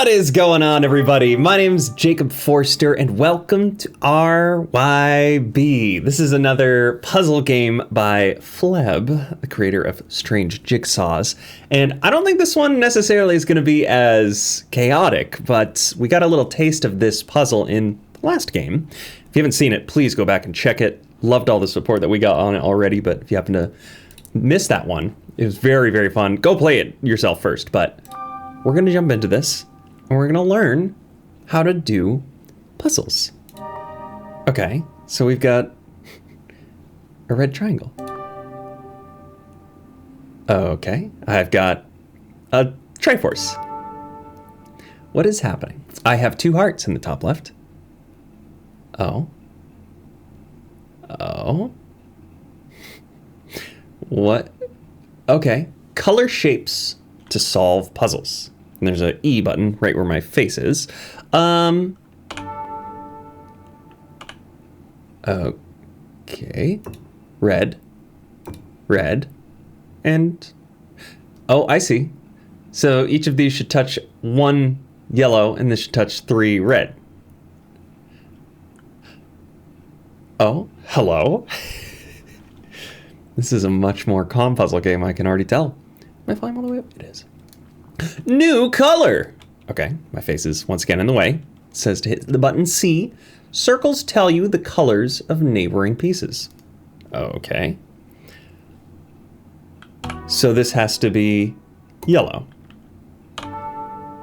What is going on, everybody? My name's Jacob Forster, and welcome to RYB. This is another puzzle game by FLEB, the creator of Strange Jigsaws. And I don't think this one necessarily is going to be as chaotic, but we got a little taste of this puzzle in the last game. If you haven't seen it, please go back and check it. Loved all the support that we got on it already, but if you happen to miss that one, it was very, very fun. Go play it yourself first, but we're going to jump into this. And we're gonna learn how to do puzzles. Okay, so we've got a red triangle. Okay, I've got a Triforce. What is happening? I have two hearts in the top left. Oh. What? Okay, color shapes to solve puzzles. And there's an E button right where my face is. Okay. Red. And... oh, I see. So each of these should touch one yellow, and this should touch three red. Oh, hello. This is a much more calm puzzle game, I can already tell. Am I flying all the way up? It is. New color. Okay, my face is once again in the way. It says to hit the button C. Circles tell you the colors of neighboring pieces. Okay. So this has to be yellow.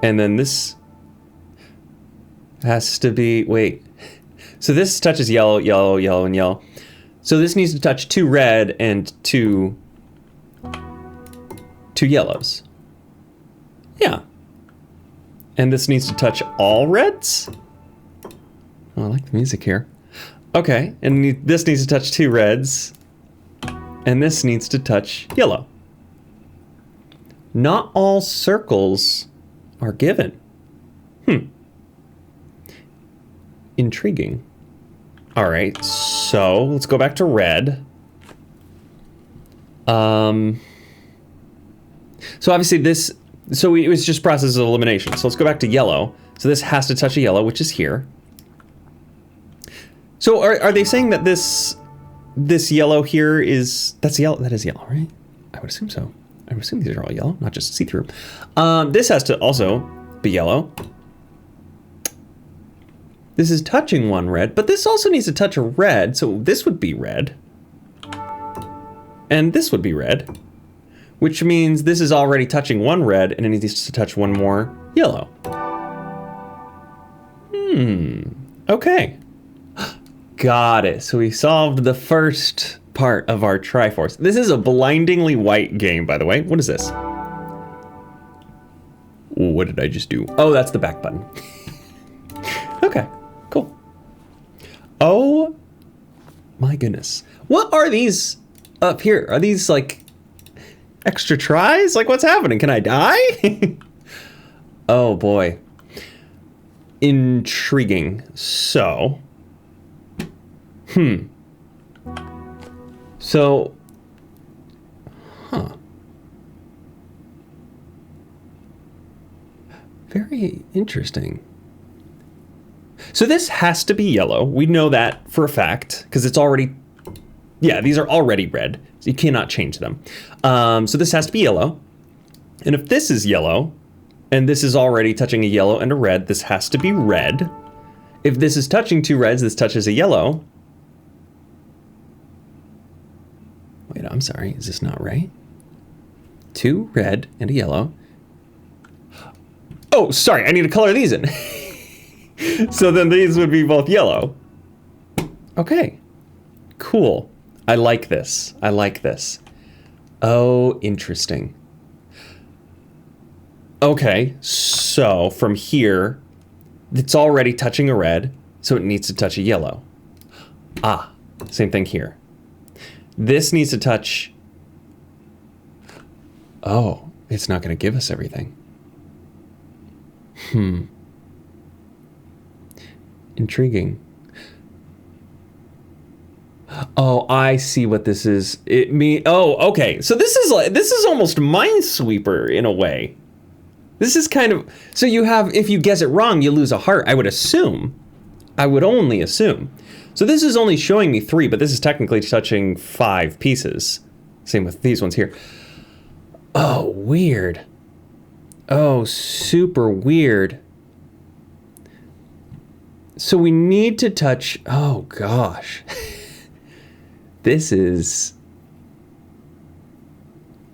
And then this has to be, wait. So this touches yellow, yellow, yellow, and yellow. So this needs to touch two red and two yellows. Yeah. And this needs to touch all reds? Oh, I like the music here. Okay, and this needs to touch two reds. And this needs to touch yellow. Not all circles are given. Intriguing. All right, so let's go back to red. So obviously this... so it was just process of elimination. So let's go back to yellow. So this has to touch a yellow, which is here. So are they saying that this yellow here is... that's yellow? That is yellow, right? I would assume so. I would assume these are all yellow, not just see-through. This has to also be yellow. This is touching one red, but this also needs to touch a red, so this would be red. And this would be red. Which means this is already touching one red, and it needs to touch one more yellow. Okay. Got it. So we solved the first part of our Triforce. This is a blindingly white game, by the way. What is this? What did I just do? Oh, that's the back button. Okay, cool. Oh my goodness. What are these up here? Are these like... extra tries? Like, what's happening? Can I die? Oh boy. Intriguing. So. So. Very interesting. So this has to be yellow. We know that for a fact, because it's already... yeah, these are already red. So you cannot change them. So this has to be yellow. And if this is yellow, and this is already touching a yellow and a red, this has to be red. If this is touching two reds, this touches a yellow. Wait, I'm sorry, is this not right? Two red and a yellow. Oh, sorry, I need to color these in. So then these would be both yellow. Okay, cool. I like this. I like this. Oh, interesting. Okay, so from here, it's already touching a red, so it needs to touch a yellow. Ah, same thing here. This needs to touch... oh, it's not going to give us everything. Intriguing. Oh, I see what this is. Oh, okay. So this is almost Minesweeper in a way. This is kind of, so you have, if you guess it wrong, you lose a heart, I would assume. I would only assume. So this is only showing me 3, but this is technically touching 5 pieces. Same with these ones here. Oh, weird. Oh, super weird. So we need to touch, oh gosh. This is,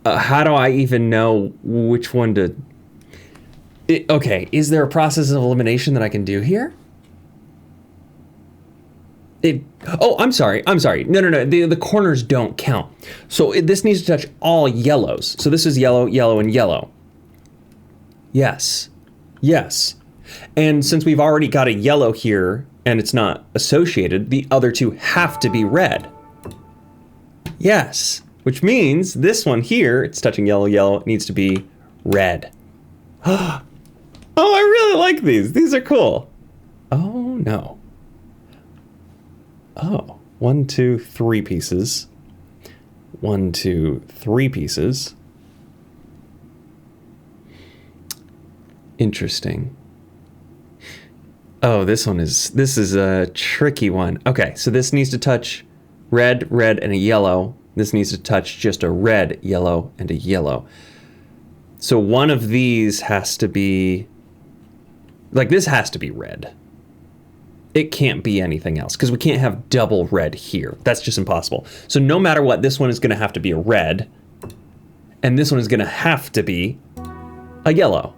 how do I even know which one to, okay, is there a process of elimination that I can do here? Oh, I'm sorry. No. The corners don't count. So this needs to touch all yellows. So this is yellow, yellow, and yellow. Yes. And since we've already got a yellow here and it's not associated, the other 2 have to be red. Yes, which means this one here, it's touching yellow, yellow, it needs to be red. Oh, I really like these. These are cool. Oh, no. Oh, 1, 2, 3 pieces. 1, 2, 3 pieces. Interesting. Oh, this is a tricky one. Okay, so this needs to touch red, red, and a yellow. This needs to touch just a red, yellow, and a yellow. So one of these has to be, like this has to be red. It can't be anything else because we can't have double red here. That's just impossible. So no matter what, this one is gonna have to be a red, and this one is gonna have to be a yellow.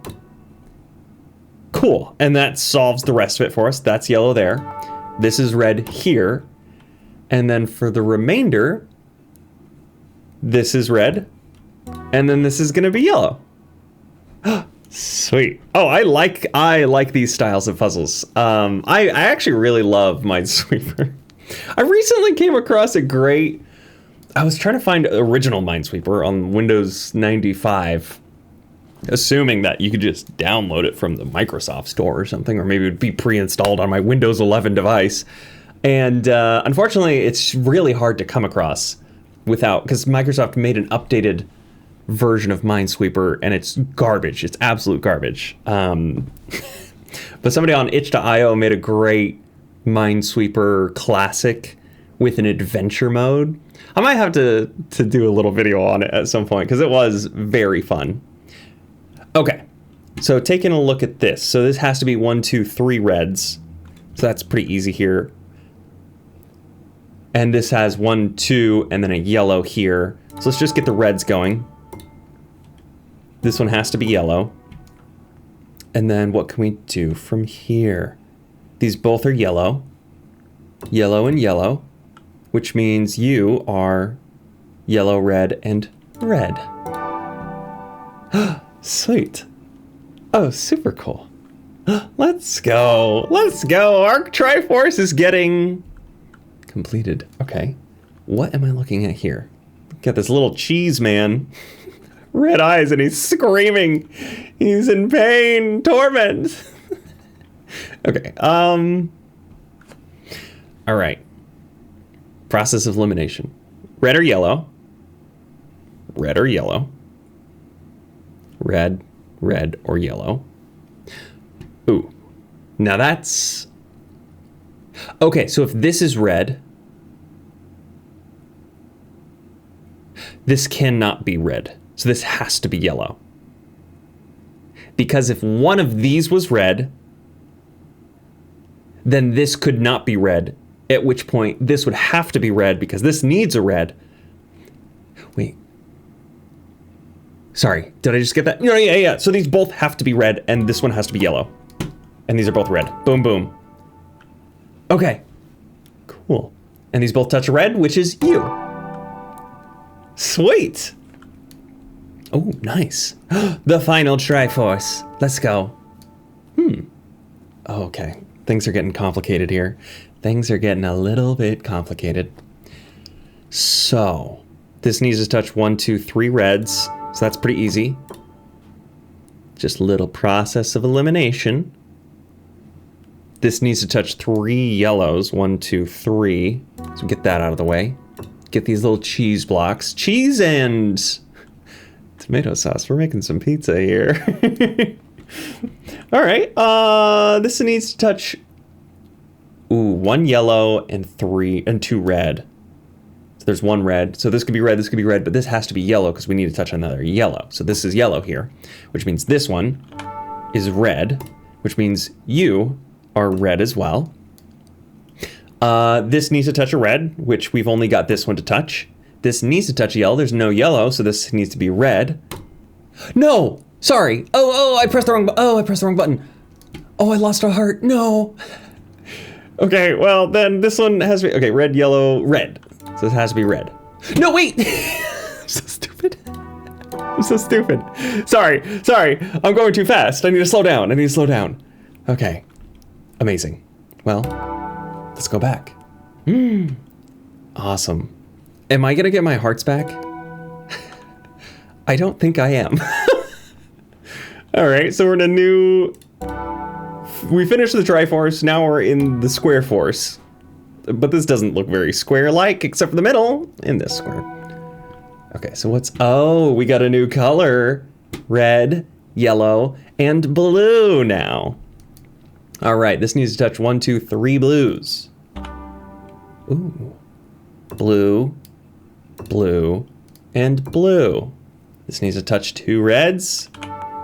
Cool, and that solves the rest of it for us. That's yellow there. This is red here. And then for the remainder, this is red. And then this is gonna be yellow. Sweet. Oh, I like these styles of puzzles. I actually really love Minesweeper. I recently came across a great, I was trying to find original Minesweeper on Windows 95. Assuming that you could just download it from the Microsoft store or something, or maybe it would be pre-installed on my Windows 11 device. And unfortunately, it's really hard to come across without, because Microsoft made an updated version of Minesweeper, and it's garbage. It's absolute garbage. But somebody on itch.io made a great Minesweeper classic with an adventure mode. I might have to do a little video on it at some point, because it was very fun. Okay, so taking a look at this. So this has to be 1, 2, 3 reds. So that's pretty easy here. And this has 1, 2, and then a yellow here. So let's just get the reds going. This one has to be yellow. And then what can we do from here? These both are yellow. Yellow and yellow, which means you are yellow, red, and red. Sweet. Oh, super cool. Let's go. Let's go. Our Triforce is getting completed. Okay. What am I looking at here? Got this little cheese man. Red eyes, and he's screaming. He's in pain, torment. Okay. All right. Process of elimination. Red or yellow? Red or yellow? Red, red, or yellow. Ooh, now that's, okay, so if this is red, this cannot be red. So this has to be yellow. Because if one of these was red, then this could not be red, at which point this would have to be red because this needs a red. Wait. Sorry, did I just get that? No, yeah. So these both have to be red, and this one has to be yellow. And these are both red. Boom, boom. Okay, cool. And these both touch red, which is you. Sweet. Oh, nice. The final Triforce. Let's go. Okay, things are getting complicated here. Things are getting a little bit complicated. So, this needs to touch 1, 2, 3 reds. So that's pretty easy. Just a little process of elimination. This needs to touch 3 yellows. 1, 2, 3. So get that out of the way. Get these little cheese blocks. Cheese and Tomato sauce. We're making some pizza here. All right. This needs to touch. Ooh, 1 yellow and 2 red. So there's 1 red. So this could be red, this could be red, but this has to be yellow because we need to touch another yellow. So this is yellow here, which means this one is red, which means you are red as well. This needs to touch a red, which we've only got this one to touch. This needs to touch a yellow. There's no yellow, so this needs to be red. No! Sorry. Oh, I pressed the wrong button. Oh, I pressed the wrong button. Oh, I lost a heart. No. Okay, well, then this one has to be... Okay, red, yellow, red. So this has to be red. No, wait! I'm so stupid. I'm so stupid. Sorry. I'm going too fast. I need to slow down. Okay. Amazing. Well, let's go back. Awesome. Am I gonna get my hearts back? I don't think I am. All right, so we're in a new... We finished the Triforce, now we're in the Square Force. But this doesn't look very square-like, except for the middle, in this square. Okay, so what's... Oh, we got a new color. Red, yellow, and blue now. All right, this needs to touch 1, 2, 3 blues. Ooh. Blue, blue, and blue. This needs to touch 2 reds.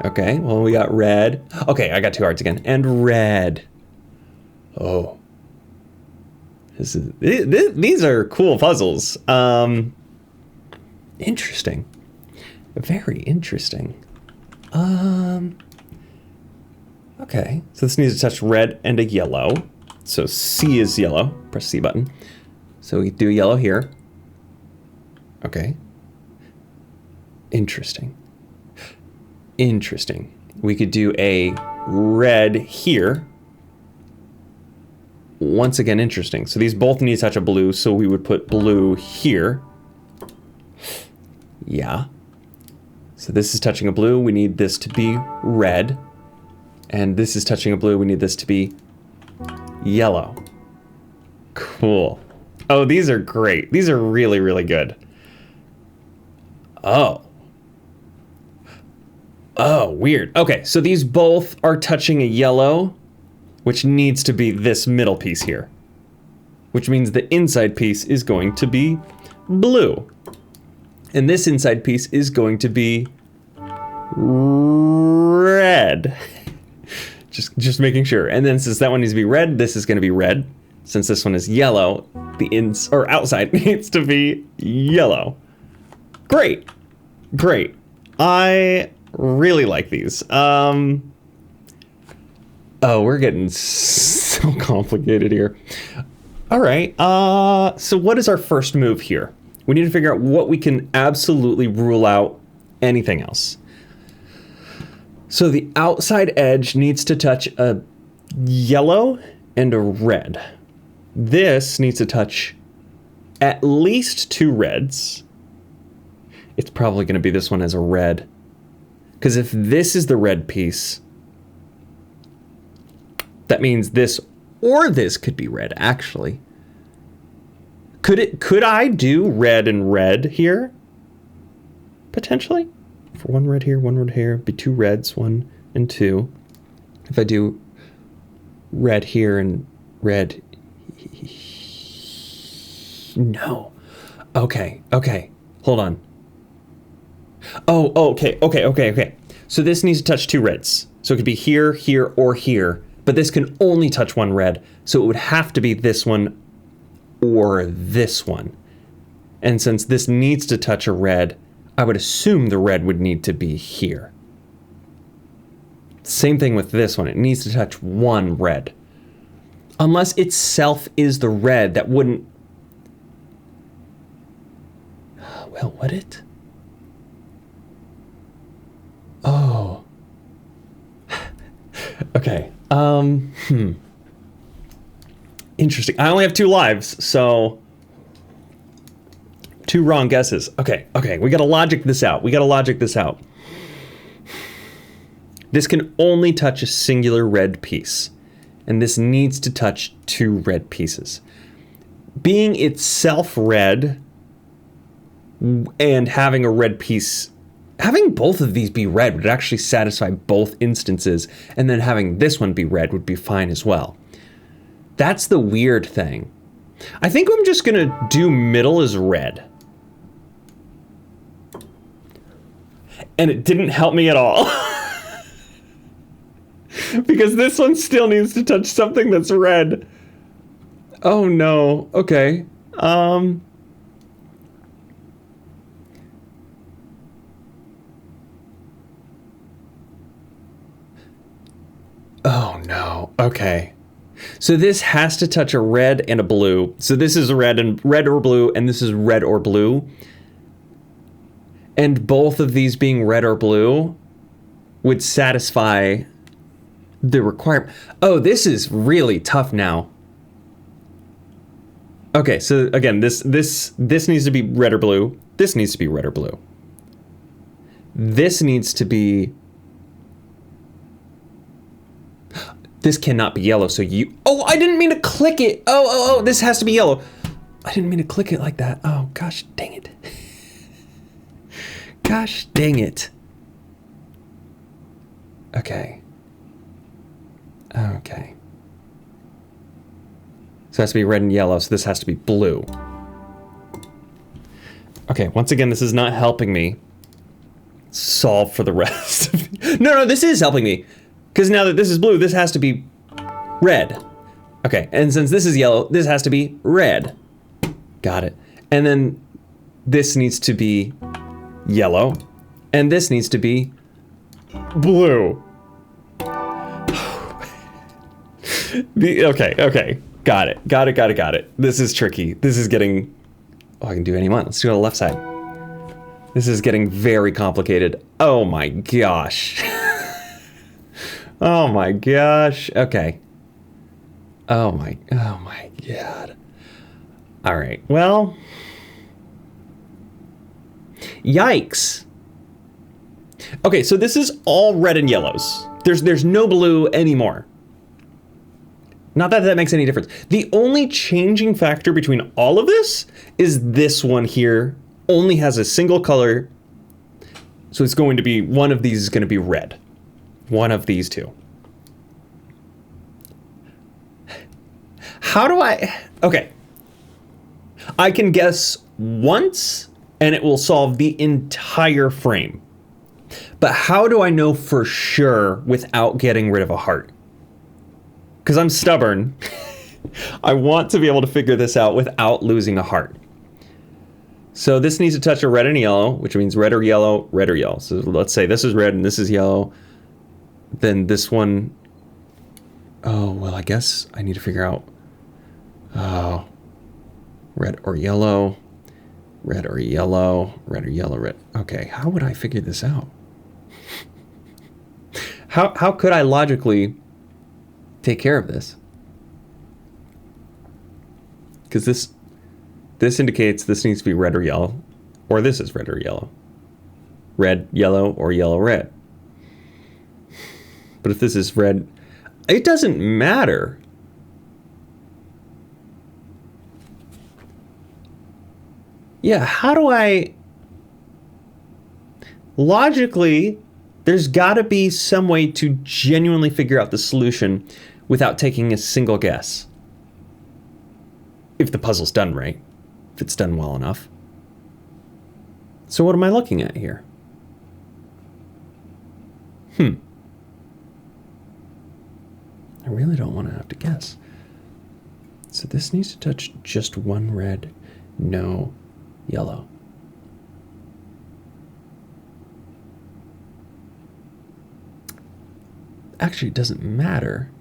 Okay, well, we got red. Okay, I got 2 hearts again. And red. Oh. These are cool puzzles. Interesting. Very interesting. Okay, so this needs to touch red and a yellow. So C is yellow. Press C button. So we do yellow here. Okay. Interesting. We could do a red here. Once again, interesting. So these both need to touch a blue, so we would put blue here. Yeah. So this is touching a blue, we need this to be red. And this is touching a blue, we need this to be yellow. Cool. Oh, these are great. These are really, really good. Oh, weird. Okay, so these both are touching a yellow, which needs to be this middle piece here. Which means the inside piece is going to be blue. And this inside piece is going to be red. just making sure. And then since that one needs to be red, this is going to be red. Since this one is yellow, the outside needs to be yellow. Great. I really like these. Oh, we're getting so complicated here. All right. So what is our first move here? We need to figure out what we can absolutely rule out anything else. So the outside edge needs to touch a yellow and a red. This needs to touch at least 2 reds. It's probably going to be this one as a red. Because if this is the red piece, that means this or this could be red, actually. Could I do red and red here? Potentially. For 1 red here, be 2 reds, 1 and 2. If I do red here and red... No. Okay. Hold on. Oh, okay. So this needs to touch 2 reds. So it could be here, here, or here. But this can only touch 1 red. So it would have to be this one or this one. And since this needs to touch a red, I would assume the red would need to be here. Same thing with this one. It needs to touch 1 red. Unless itself is the red, that wouldn't... Well, would it? Oh. Okay. Interesting. I only have 2 lives, so 2 wrong guesses. Okay. We gotta logic this out. This can only touch a singular red piece, and this needs to touch 2 red pieces. Being itself red and having a red piece Having both of these be red would actually satisfy both instances, and then having this one be red would be fine as well. That's the weird thing. I think I'm just gonna do middle as red. And it didn't help me at all. Because this one still needs to touch something that's red. Oh no, okay. Oh no, okay. So this has to touch a red and a blue. So this is red or blue, and this is red or blue. And both of these being red or blue would satisfy the requirement. Oh, this is really tough now. Okay, so again, this needs to be red or blue. This needs to be red or blue. This needs to be... This cannot be yellow, so you... Oh, I didn't mean to click it. Oh, this has to be yellow. I didn't mean to click it like that. Oh, gosh, dang it. Gosh, dang it. Okay. Okay. So it has to be red and yellow, so this has to be blue. Okay, once again, this is not helping me solve for the rest. No, this is helping me. Because now that this is blue, this has to be red. Okay, and since this is yellow, this has to be red. Got it. And then this needs to be yellow, and this needs to be blue. Okay. Got it. This is tricky. This is getting... Oh, I can do any one. Let's do it on the left side. This is getting very complicated. Oh my gosh. Oh my gosh. Okay. Oh my god. All right. Well. Yikes. Okay, so this is all red and yellows. There's no blue anymore. Not that that makes any difference. The only changing factor between all of this is this one here only has a single color. So it's going to be, one of these is going to be red. One of these two. How do I... Okay. I can guess once and it will solve the entire frame. But how do I know for sure without getting rid of a heart? Because I'm stubborn. I want to be able to figure this out without losing a heart. So this needs to touch a red and a yellow, which means red or yellow, red or yellow. So let's say this is red and this is yellow. Then this one... Oh, well, I guess I need to figure out... Oh, red or yellow, red or yellow, red or yellow, red. Okay, how would I figure this out? How could I logically take care of this? Because this indicates this needs to be red or yellow, or this is red or yellow. Red, yellow, or yellow, red. But if this is red, it doesn't matter. Yeah, how do I... Logically, there's got to be some way to genuinely figure out the solution without taking a single guess. If the puzzle's done right. If it's done well enough. So what am I looking at here? I really don't want to have to guess. So this needs to touch just one red, no yellow. Actually, it doesn't matter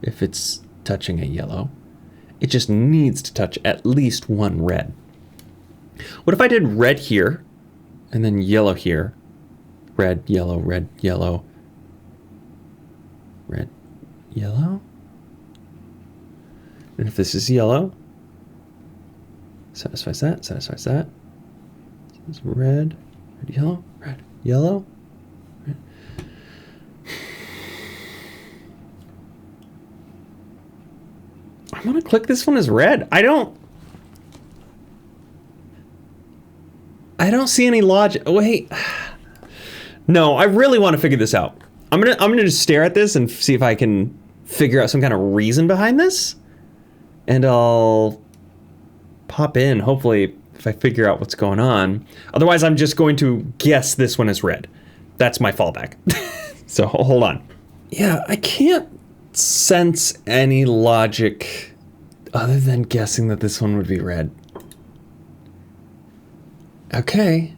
if it's touching a yellow. It just needs to touch at least one red. What if I did red here and then yellow here? Red, yellow, red, yellow, red, yellow. And if this is yellow, satisfies that, satisfies that. This is red, red, yellow, red, yellow. Red. I'm gonna click this one as red. I don't see any logic. Wait. No, I really want to figure this out. I'm gonna just stare at this and see if I can figure out some kind of reason behind this. And I'll pop in, hopefully, if I figure out what's going on. Otherwise, I'm just going to guess this one is red. That's my fallback. So hold on. Yeah, I can't sense any logic other than guessing that this one would be red. Okay.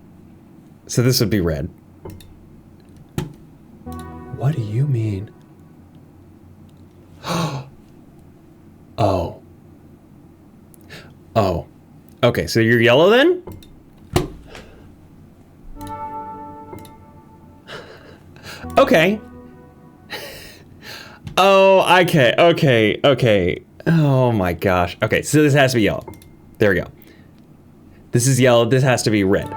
So this would be red. What do you mean? Oh. Oh. Okay, so you're yellow then? Okay. Oh, okay. Oh my gosh. Okay, so this has to be yellow. There we go. This is yellow, this has to be red.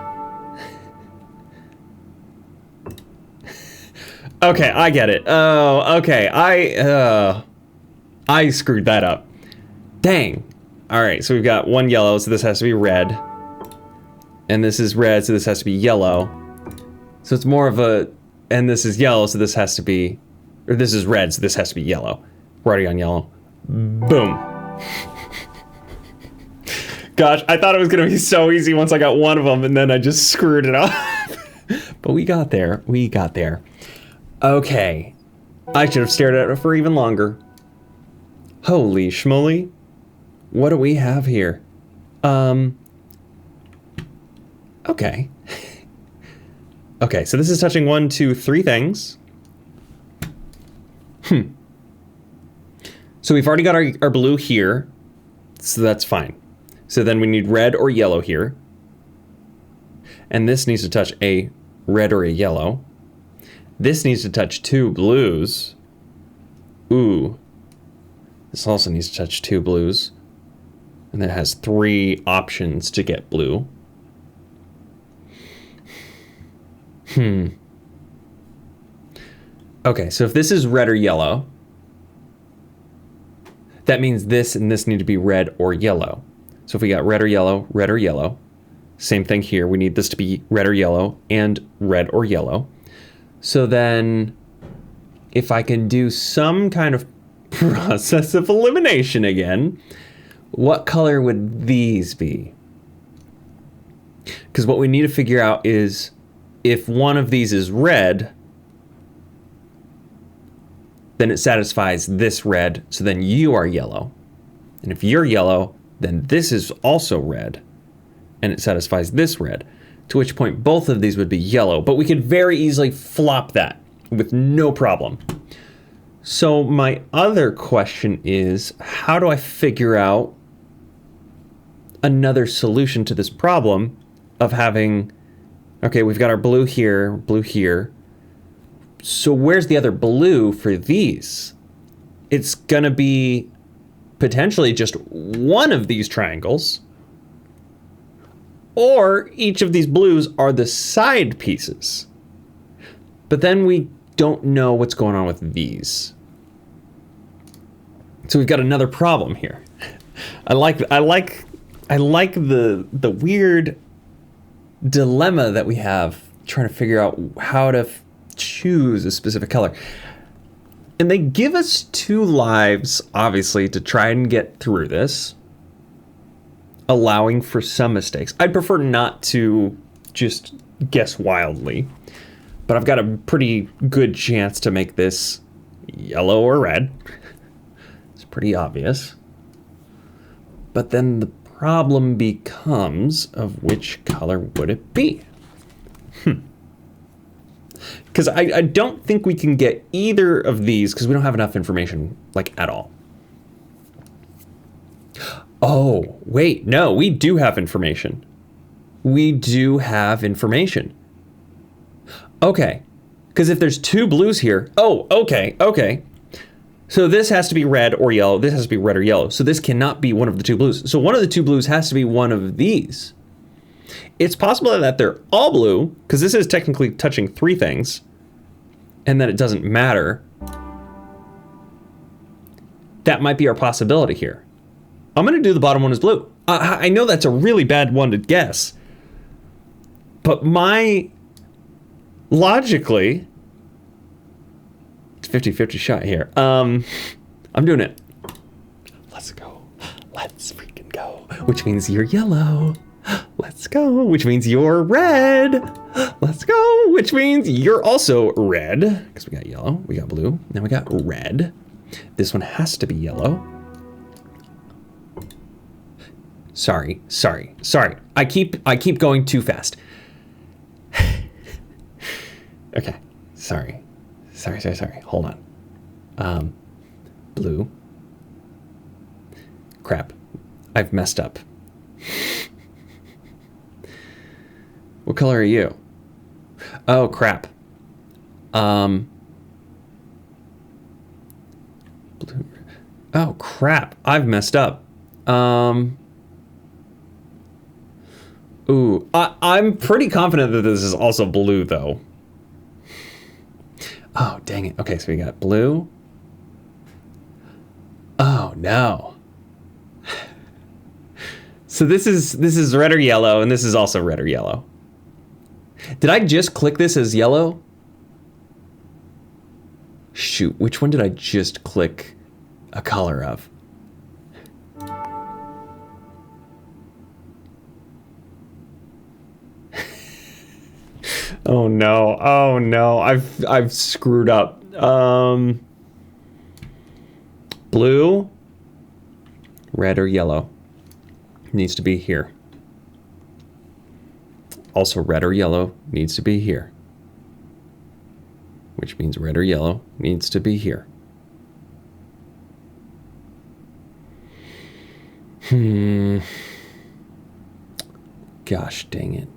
Okay, I get it. Oh, okay. I screwed that up. Dang. All right, so we've got one yellow, so this has to be red. And this is red, so this has to be yellow. So it's more of a, and this is yellow, so this has to be, or this is red, so this has to be yellow. We're already on yellow. Boom. Gosh, I thought it was gonna be so easy once I got one of them, and then I just screwed it up. But we got there, Okay, I should have stared at it for even longer. Holy schmoly. What do we have here? Okay. Okay, so this is touching 1, 2, 3 things. So we've already got our blue here, so that's fine. So then we need red or yellow here. And this needs to touch a red or a yellow. This needs to touch 2 blues. Ooh. This also needs to touch 2 blues. And then it has 3 options to get blue. Okay, so if this is red or yellow, that means this and this need to be red or yellow. So if we got red or yellow, same thing here. We need this to be red or yellow and red or yellow. So then if I can do some kind of process of elimination again, what color would these be? Because what we need to figure out is if one of these is red, then it satisfies this red, so then you are yellow. And if you're yellow, then this is also red, and it satisfies this red, to which point both of these would be yellow, but we could very easily flop that with no problem. So my other question is, how do I figure out another solution to this problem of having, okay, we've got our blue here, so where's the other blue for these? It's gonna be potentially just one of these triangles, or each of these blues are the side pieces. But then we don't know what's going on with these. So we've got another problem here. I like the weird dilemma that we have trying to figure out how to choose a specific color. And they give us 2 lives, obviously, to try and get through this, allowing for some mistakes. I'd prefer not to just guess wildly, but I've got a pretty good chance to make this yellow or red. It's pretty obvious. But then the problem becomes of which color would it be? Because I don't think we can get either of these because we don't have enough information, like, at all. Oh, wait, no, we do have information. We do have information. Okay, because if there's 2 blues here, oh, okay. So this has to be red or yellow, this has to be red or yellow. So this cannot be one of the 2 blues. So one of the 2 blues has to be one of these. It's possible that they're all blue, because this is technically touching 3 things, and that it doesn't matter. That might be our possibility here. I'm gonna do the bottom one as blue. I know that's a really bad one to guess, but my logically, it's 50-50 shot here. I'm doing it. Let's go. Let's freaking go. Which means you're yellow. Let's go. Which means you're red. Let's go. Which means you're also red. Because we got yellow, we got blue, now we got red. This one has to be yellow. Sorry. I keep going too fast. Okay. Sorry. Hold on. Blue. Crap. I've messed up. What color are you? Oh, crap. Blue. Oh, crap. I've messed up. Ooh, I'm pretty confident that this is also blue, though. Oh, dang it. Okay, so we got blue. Oh, no. So this is red or yellow, and this is also red or yellow. Did I just click this as yellow? Shoot, which one did I just click a color of? Oh no, I've screwed up. Blue, red or yellow needs to be here. Also red or yellow needs to be here. Which means red or yellow needs to be here. Gosh dang it.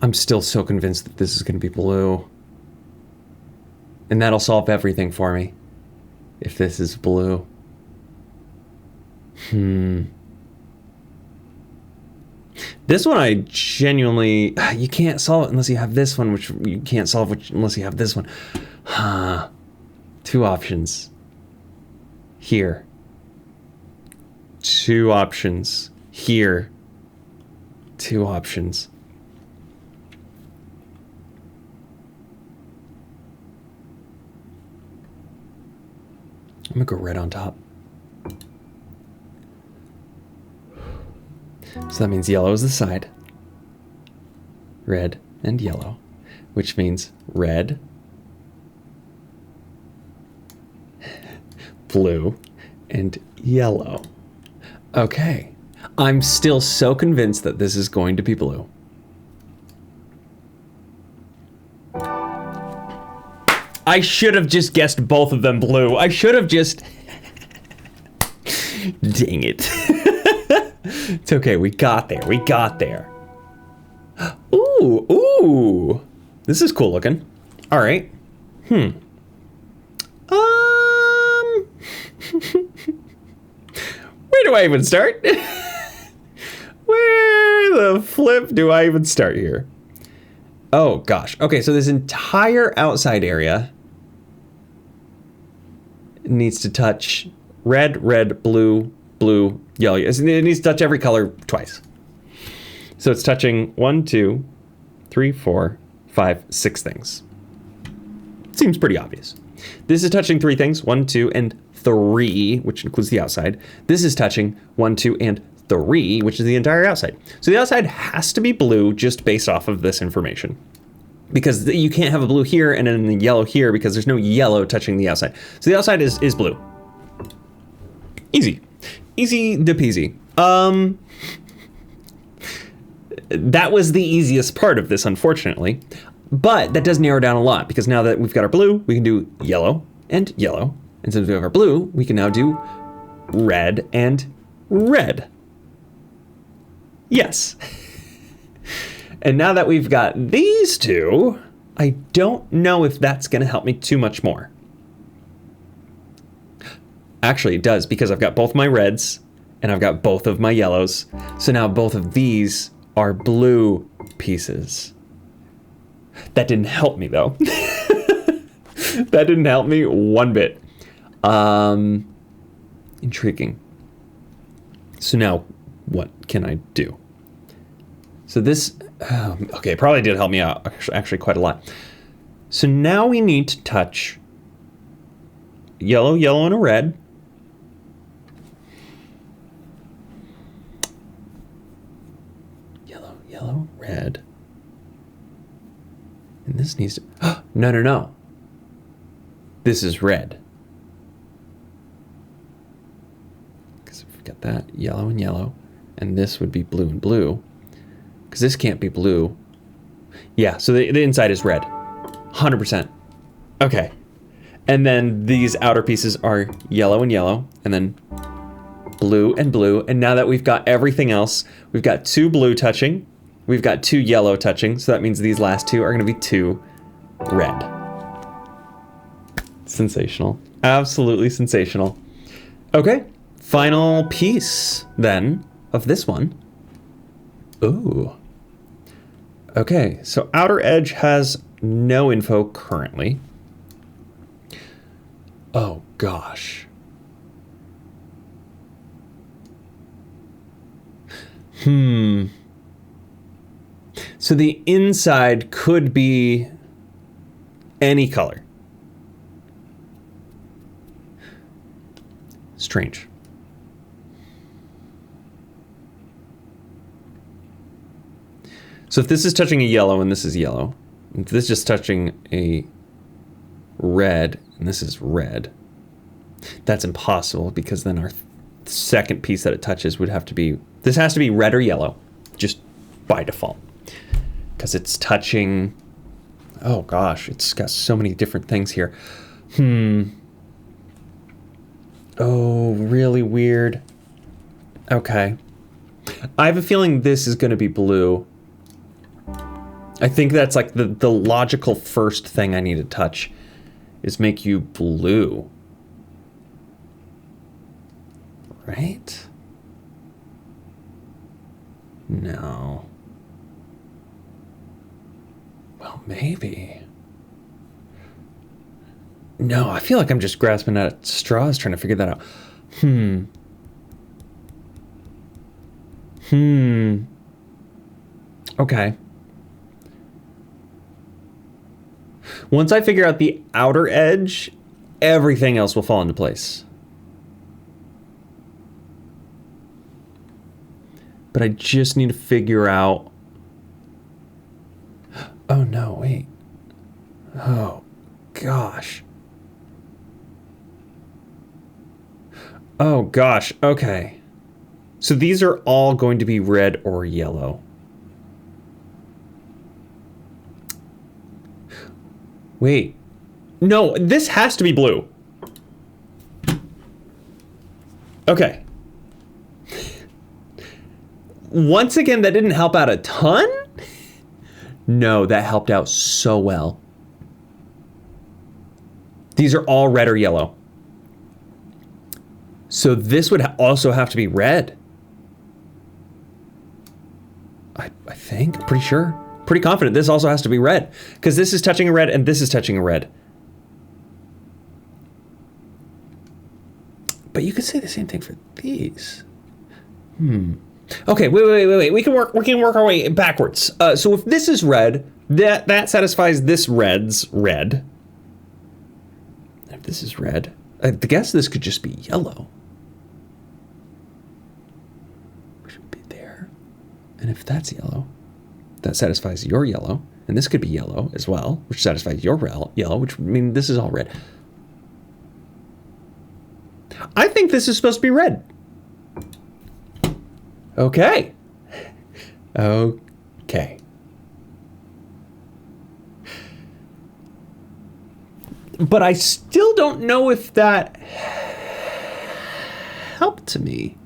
I'm still so convinced that this is going to be blue. And that'll solve everything for me. If this is blue. This one I genuinely... You can't solve it unless you have this one, which you can't solve unless you have this one. Two options. Here. Two options. Here. Two options. I'm gonna go red on top. So that means yellow is the side. Red and yellow, which means red, blue, and yellow. Okay. I'm still so convinced that this is going to be blue. I should have just guessed both of them blue. I should have just... Dang it. It's okay, we got there. We got there. Ooh. This is cool looking. All right. Where do I even start? Where the flip do I even start here? Oh gosh. Okay, so this entire outside area needs to touch red, blue, yellow. It needs to touch every color twice. So it's touching 1, 2, 3, 4, 5, 6 things. Seems pretty obvious. This is touching 3 things, 1, 2, and 3, which includes the outside. This is touching 1, 2, and 3, which is the entire outside. So the outside has to be blue just based off of this information. Because you can't have a blue here and then the yellow here because there's no yellow touching the outside. So the outside is blue. Easy. Easy to peasy. That was the easiest part of this, unfortunately. But that does narrow down a lot because now that we've got our blue, we can do yellow and yellow. And since we have our blue, we can now do red and red. Yes. And now that we've got these two, I don't know if that's going to help me too much more. Actually, it does because I've got both my reds and I've got both of my yellows. So now both of these are blue pieces. That didn't help me though. That didn't help me one bit. Intriguing. So now what can I do? So this Okay, it probably did help me out, actually, quite a lot. So now we need to touch yellow, yellow, and a red. Yellow, yellow, red. And this needs to... No, no, no. This is red. Because we've got that yellow and yellow. And this would be blue and blue. Because this can't be blue. Yeah, so the inside is red. 100%. Okay. And then these outer pieces are yellow and yellow. And then blue and blue. And now that we've got everything else, we've got 2 blue touching. We've got 2 yellow touching. So that means these last 2 are going to be 2 red. Sensational. Absolutely sensational. Okay. Final piece, then, of this one. Ooh. Okay, so outer edge has no info currently. Oh, gosh. So the inside could be any color. Strange. So if this is touching a yellow and this is yellow, if this is touching a red and this is red, that's impossible because then our second piece that it touches would have to be, this has to be red or yellow, just by default. Because it's touching, oh gosh, it's got so many different things here. Oh, really weird. Okay. I have a feeling this is going to be blue. I think that's like the logical first thing I need to touch is make you blue. Right? No. Well, maybe. No, I feel like I'm just grasping at straws trying to figure that out. Okay. Once I figure out the outer edge, everything else will fall into place. But I just need to figure out... Oh no, wait. Oh, gosh. Oh gosh, okay. So these are all going to be red or yellow. Wait. No, this has to be blue. Okay. Once again, that didn't help out a ton? No, that helped out so well. These are all red or yellow. So this would also have to be red. I think, pretty sure. Pretty confident this also has to be red. Because this is touching a red and this is touching a red. But you could say the same thing for these. Okay, wait. We can work our way backwards. So if this is red, that satisfies this red's red. If this is red, I guess this could just be yellow. Which would be there. And if that's yellow, that satisfies your yellow. And this could be yellow as well, which satisfies your yellow, which would mean this is all red. I think this is supposed to be red. Okay. Okay. But I still don't know if that helped me.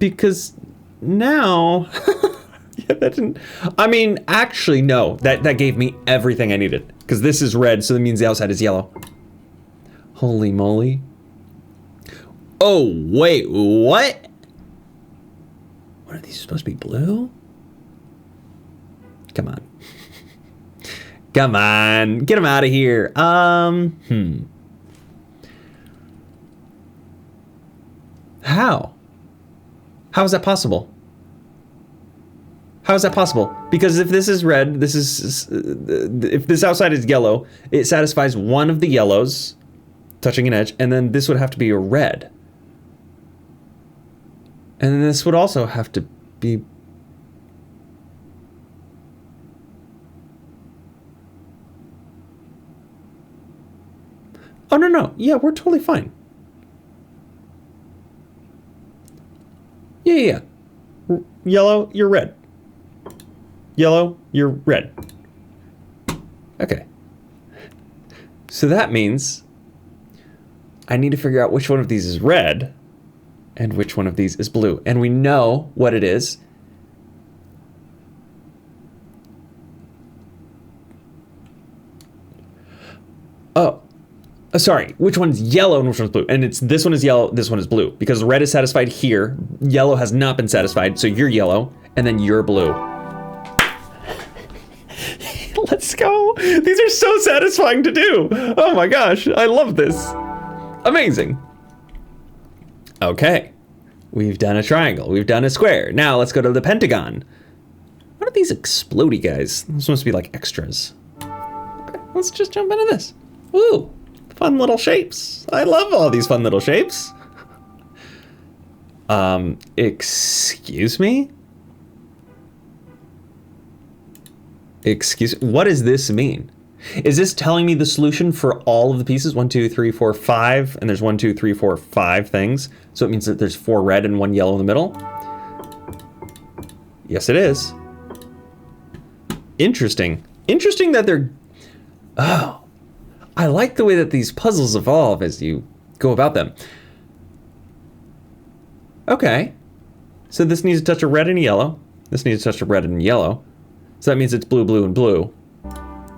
Because now... yeah, that didn't... I mean, actually, no. That gave me everything I needed. Because this is red, so that means the outside is yellow. Holy moly. Oh, wait, what? What are these supposed to be blue? Come on. Come on, get them out of here. How? How is that possible? How is that possible? Because if this is red, this is, if this outside is yellow, it satisfies one of the yellows touching an edge, and then this would have to be a red. And then this would also have to be... Oh, no. Yeah, we're totally fine. Yeah. Yellow, you're red. Yellow, you're red. Okay. So that means I need to figure out which one of these is red and which one of these is blue. And we know what it is. Sorry, which one's yellow and which one's blue? And it's this one is yellow, this one is blue. Because red is satisfied here, yellow has not been satisfied, so you're yellow, and then you're blue. Let's go. These are so satisfying to do. Oh my gosh, I love this. Amazing. Okay, we've done a triangle, we've done a square. Now let's go to the Pentagon. What are these explodey guys? Those must be like extras. Okay, let's just jump into this. Ooh. Fun little shapes. I love all these fun little shapes. Excuse me? What does this mean? Is this telling me the solution for all of the pieces? 1, 2, 3, 4, 5, and there's 1, 2, 3, 4, 5 things. So it means that there's 4 red and 1 yellow in the middle. Yes, it is. Interesting. Interesting that they're... Oh. I like the way that these puzzles evolve as you go about them. Okay. So this needs to touch a red and a yellow. This needs to touch a red and a yellow. So that means it's blue, blue, and blue.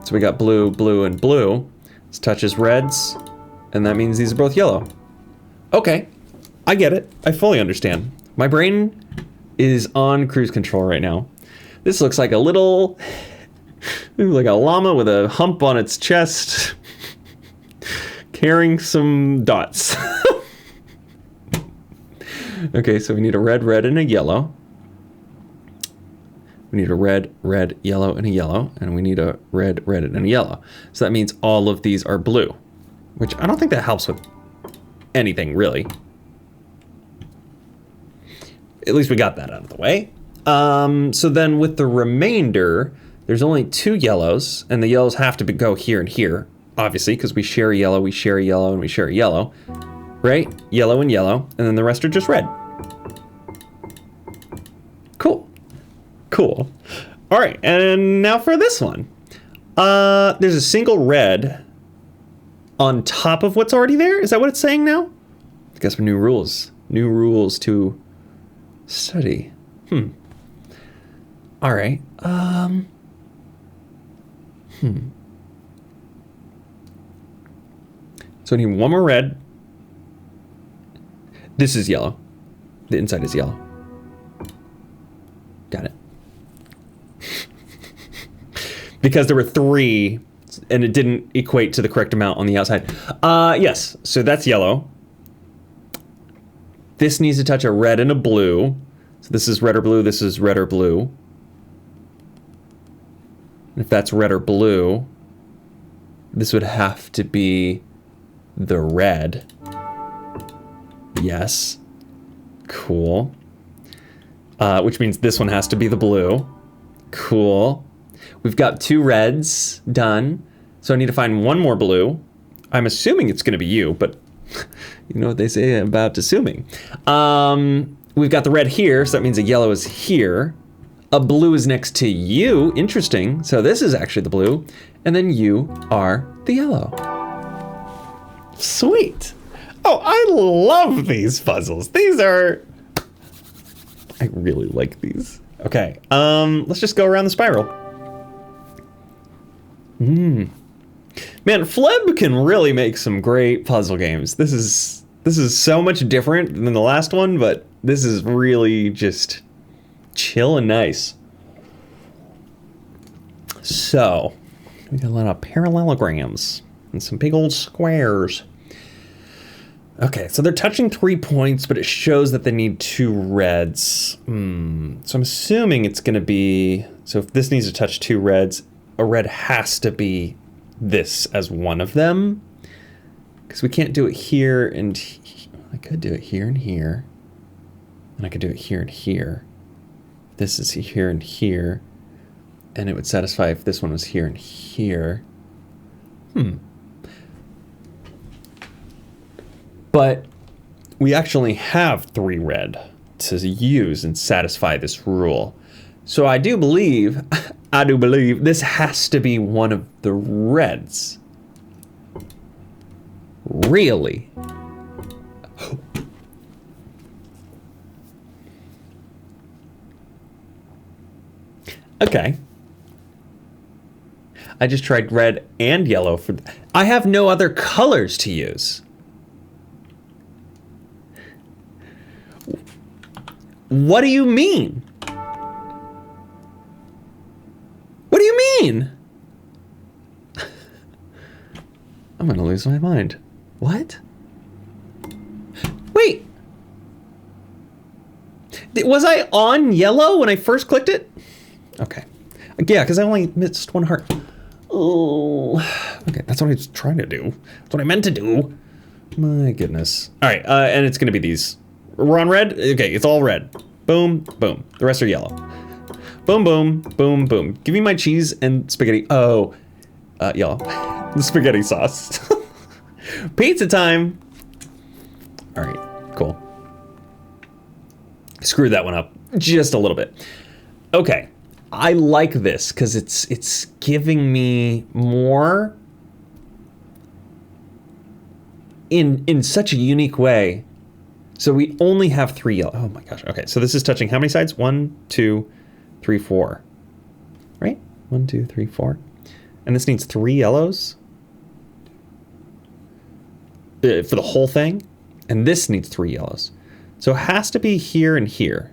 So we got blue, blue, and blue. This touches reds, and that means these are both yellow. Okay. I get it. I fully understand. My brain is on cruise control right now. This looks like a little... like a llama with a hump on its chest. Carrying some dots. Okay, so we need a red, red, and a yellow. We need a red, red, yellow, and a yellow. And we need a red, red, and a yellow. So that means all of these are blue. Which I don't think that helps with anything, really. At least we got that out of the way. So then with the remainder, there's only 2 yellows. And the yellows have to go here and here. Obviously, because we share a yellow, we share a yellow, and we share a yellow. Right? Yellow and yellow. And then the rest are just red. Cool. Cool. All right, and now for this one. There's a single red on top of what's already there. Is that what it's saying now? I guess new rules. New rules to study. All right. So I need one more red. This is yellow. The inside is yellow. Got it. Because there were 3 and it didn't equate to the correct amount on the outside. Yes, so that's yellow. This needs to touch a red and a blue. So this is red or blue, this is red or blue. If that's red or blue, this would have to be the red. Yes. Cool. Which means this one has to be the blue. Cool. We've got 2 reds done. So I need to find 1 more blue. I'm assuming it's going to be you, but you know what they say about assuming. We've got the red here, so that means a yellow is here. A blue is next to you. Interesting. So this is actually the blue. And then you are the yellow. Sweet. Oh, I love these puzzles. These are... I really like these. Okay, let's just go around the spiral. Man, FLEB can really make some great puzzle games. This is so much different than the last one, but this is really just chill and nice. So, we got a lot of parallelograms and some big old squares. Okay, so they're touching 3 points, but it shows that they need 2 reds. So I'm assuming it's going to be... So if this needs to touch 2 reds, a red has to be this as one of them. Because we can't do it here and... I could do it here and here. And I could do it here and here. This is here and here. And it would satisfy if this one was here and here. But we actually have 3 red to use and satisfy this rule. So I do believe this has to be one of the reds. Really? Okay. I just tried red and yellow for... I have no other colors to use. What do you mean? What do you mean? I'm gonna lose my mind. What? Wait. Was I on yellow when I first clicked it? Okay. Yeah, because I only missed 1 heart. Oh. Okay, that's what I was trying to do. That's what I meant to do. My goodness. All right, and it's gonna be these. We're on red? Okay, it's all red. Boom, boom. The rest are yellow. Boom, boom, boom, boom. Give me my cheese and spaghetti. Oh, yellow. The spaghetti sauce. Pizza time. All right, cool. Screwed that one up just a little bit. Okay, I like this because it's giving me more in such a unique way. So we only have 3 yellow. Oh my gosh. Okay, so this is touching how many sides? 1, 2, 3, 4. Right? 1, 2, 3, 4. And this needs 3 yellows for the whole thing. And this needs 3 yellows. So it has to be here and here.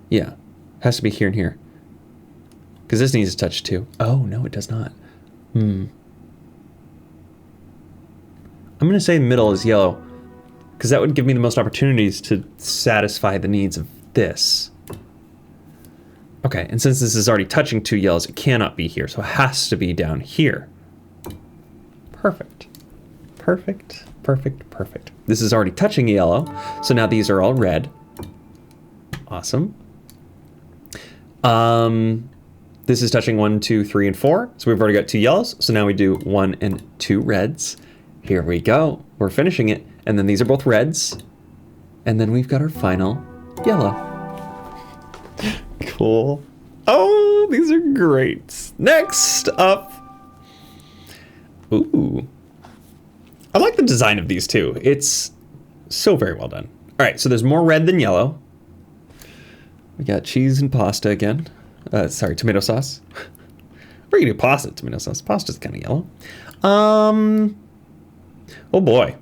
Yeah, has to be here and here. Because this needs to touch 2. Oh, no, it does not. I'm going to say middle is yellow, because that would give me the most opportunities to satisfy the needs of this. Okay, and since this is already touching 2 yellows, it cannot be here, so it has to be down here. Perfect. Perfect, perfect, perfect. This is already touching yellow, so now these are all red. Awesome. This is touching 1, 2, 3, and 4, so we've already got 2 yellows, so now we do 1 and 2 reds. Here we go. We're finishing it. And then these are both reds. And then we've got our final yellow. Cool. Oh, these are great. Next up. Ooh. I like the design of these too. It's so very well done. All right, so there's more red than yellow. We got cheese and pasta again. Sorry, tomato sauce. We're gonna do pasta, tomato sauce. Pasta's kind of yellow. Oh boy.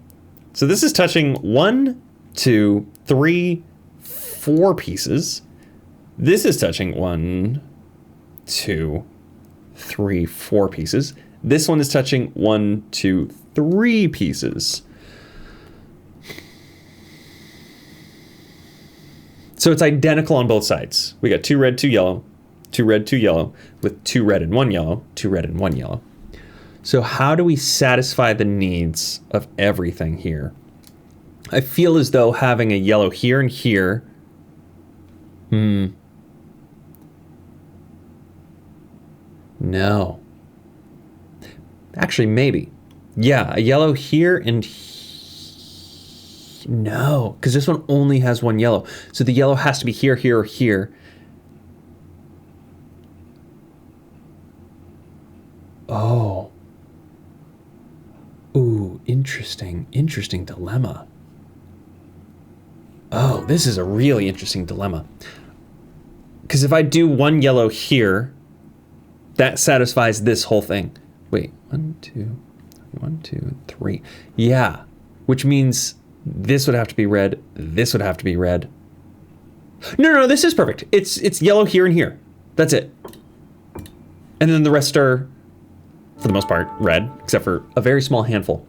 So this is touching 1, 2, 3, 4 pieces. This is touching 1, 2, 3, 4 pieces. This one is touching 1, 2, 3 pieces. So it's identical on both sides. We got 2 red, 2 yellow, 2 red, 2 yellow, with 2 red and 1 yellow, 2 red and 1 yellow. So how do we satisfy the needs of everything here? I feel as though having a yellow here and here. No. Actually, maybe. Yeah, a yellow here and no, because this one only has 1 yellow. So the yellow has to be here, here, or here. Oh. Ooh, interesting dilemma. Oh, this is a really interesting dilemma. Because if I do 1 yellow here, that satisfies this whole thing. Wait, 1, 2, 3. Yeah, which means this would have to be red. This would have to be red. No, this is perfect. It's yellow here and here. That's it. And then the rest are for the most part, red, except for a very small handful.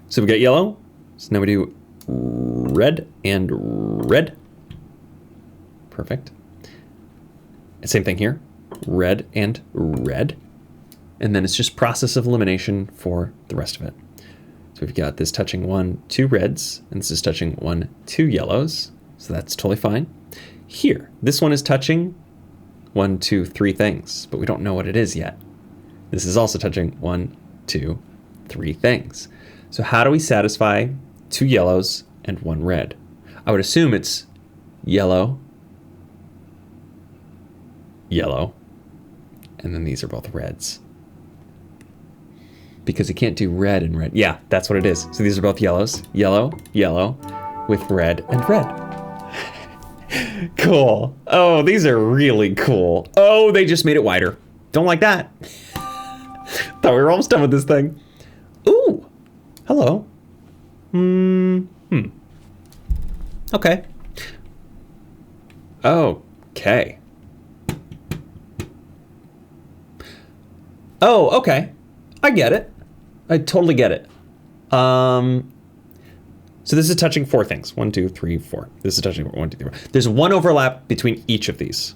So we got yellow. So now we do red and red. Perfect. And same thing here, red and red. And then it's just process of elimination for the rest of it. So we've got this touching 1, 2 reds, and this is touching 1, 2 yellows. So that's totally fine. Here, this one is touching 1, 2, 3 things, but we don't know what it is yet. This is also touching 1, 2, 3 things. So how do we satisfy 2 yellows and 1 red? I would assume it's yellow, yellow, and then these are both reds. Because you can't do red and red. Yeah, that's what it is. So these are both yellows, yellow, yellow, with red and red. Cool. Oh, these are really cool. Oh, they just made it wider. Don't like that. Thought we were almost done with this thing. Ooh, hello. Okay. Okay. Oh, okay. I get it. I totally get it. So this is touching 4 things. 1, 2, 3, 4. This is touching 1, 2, 3, 4. There's 1 overlap between each of these.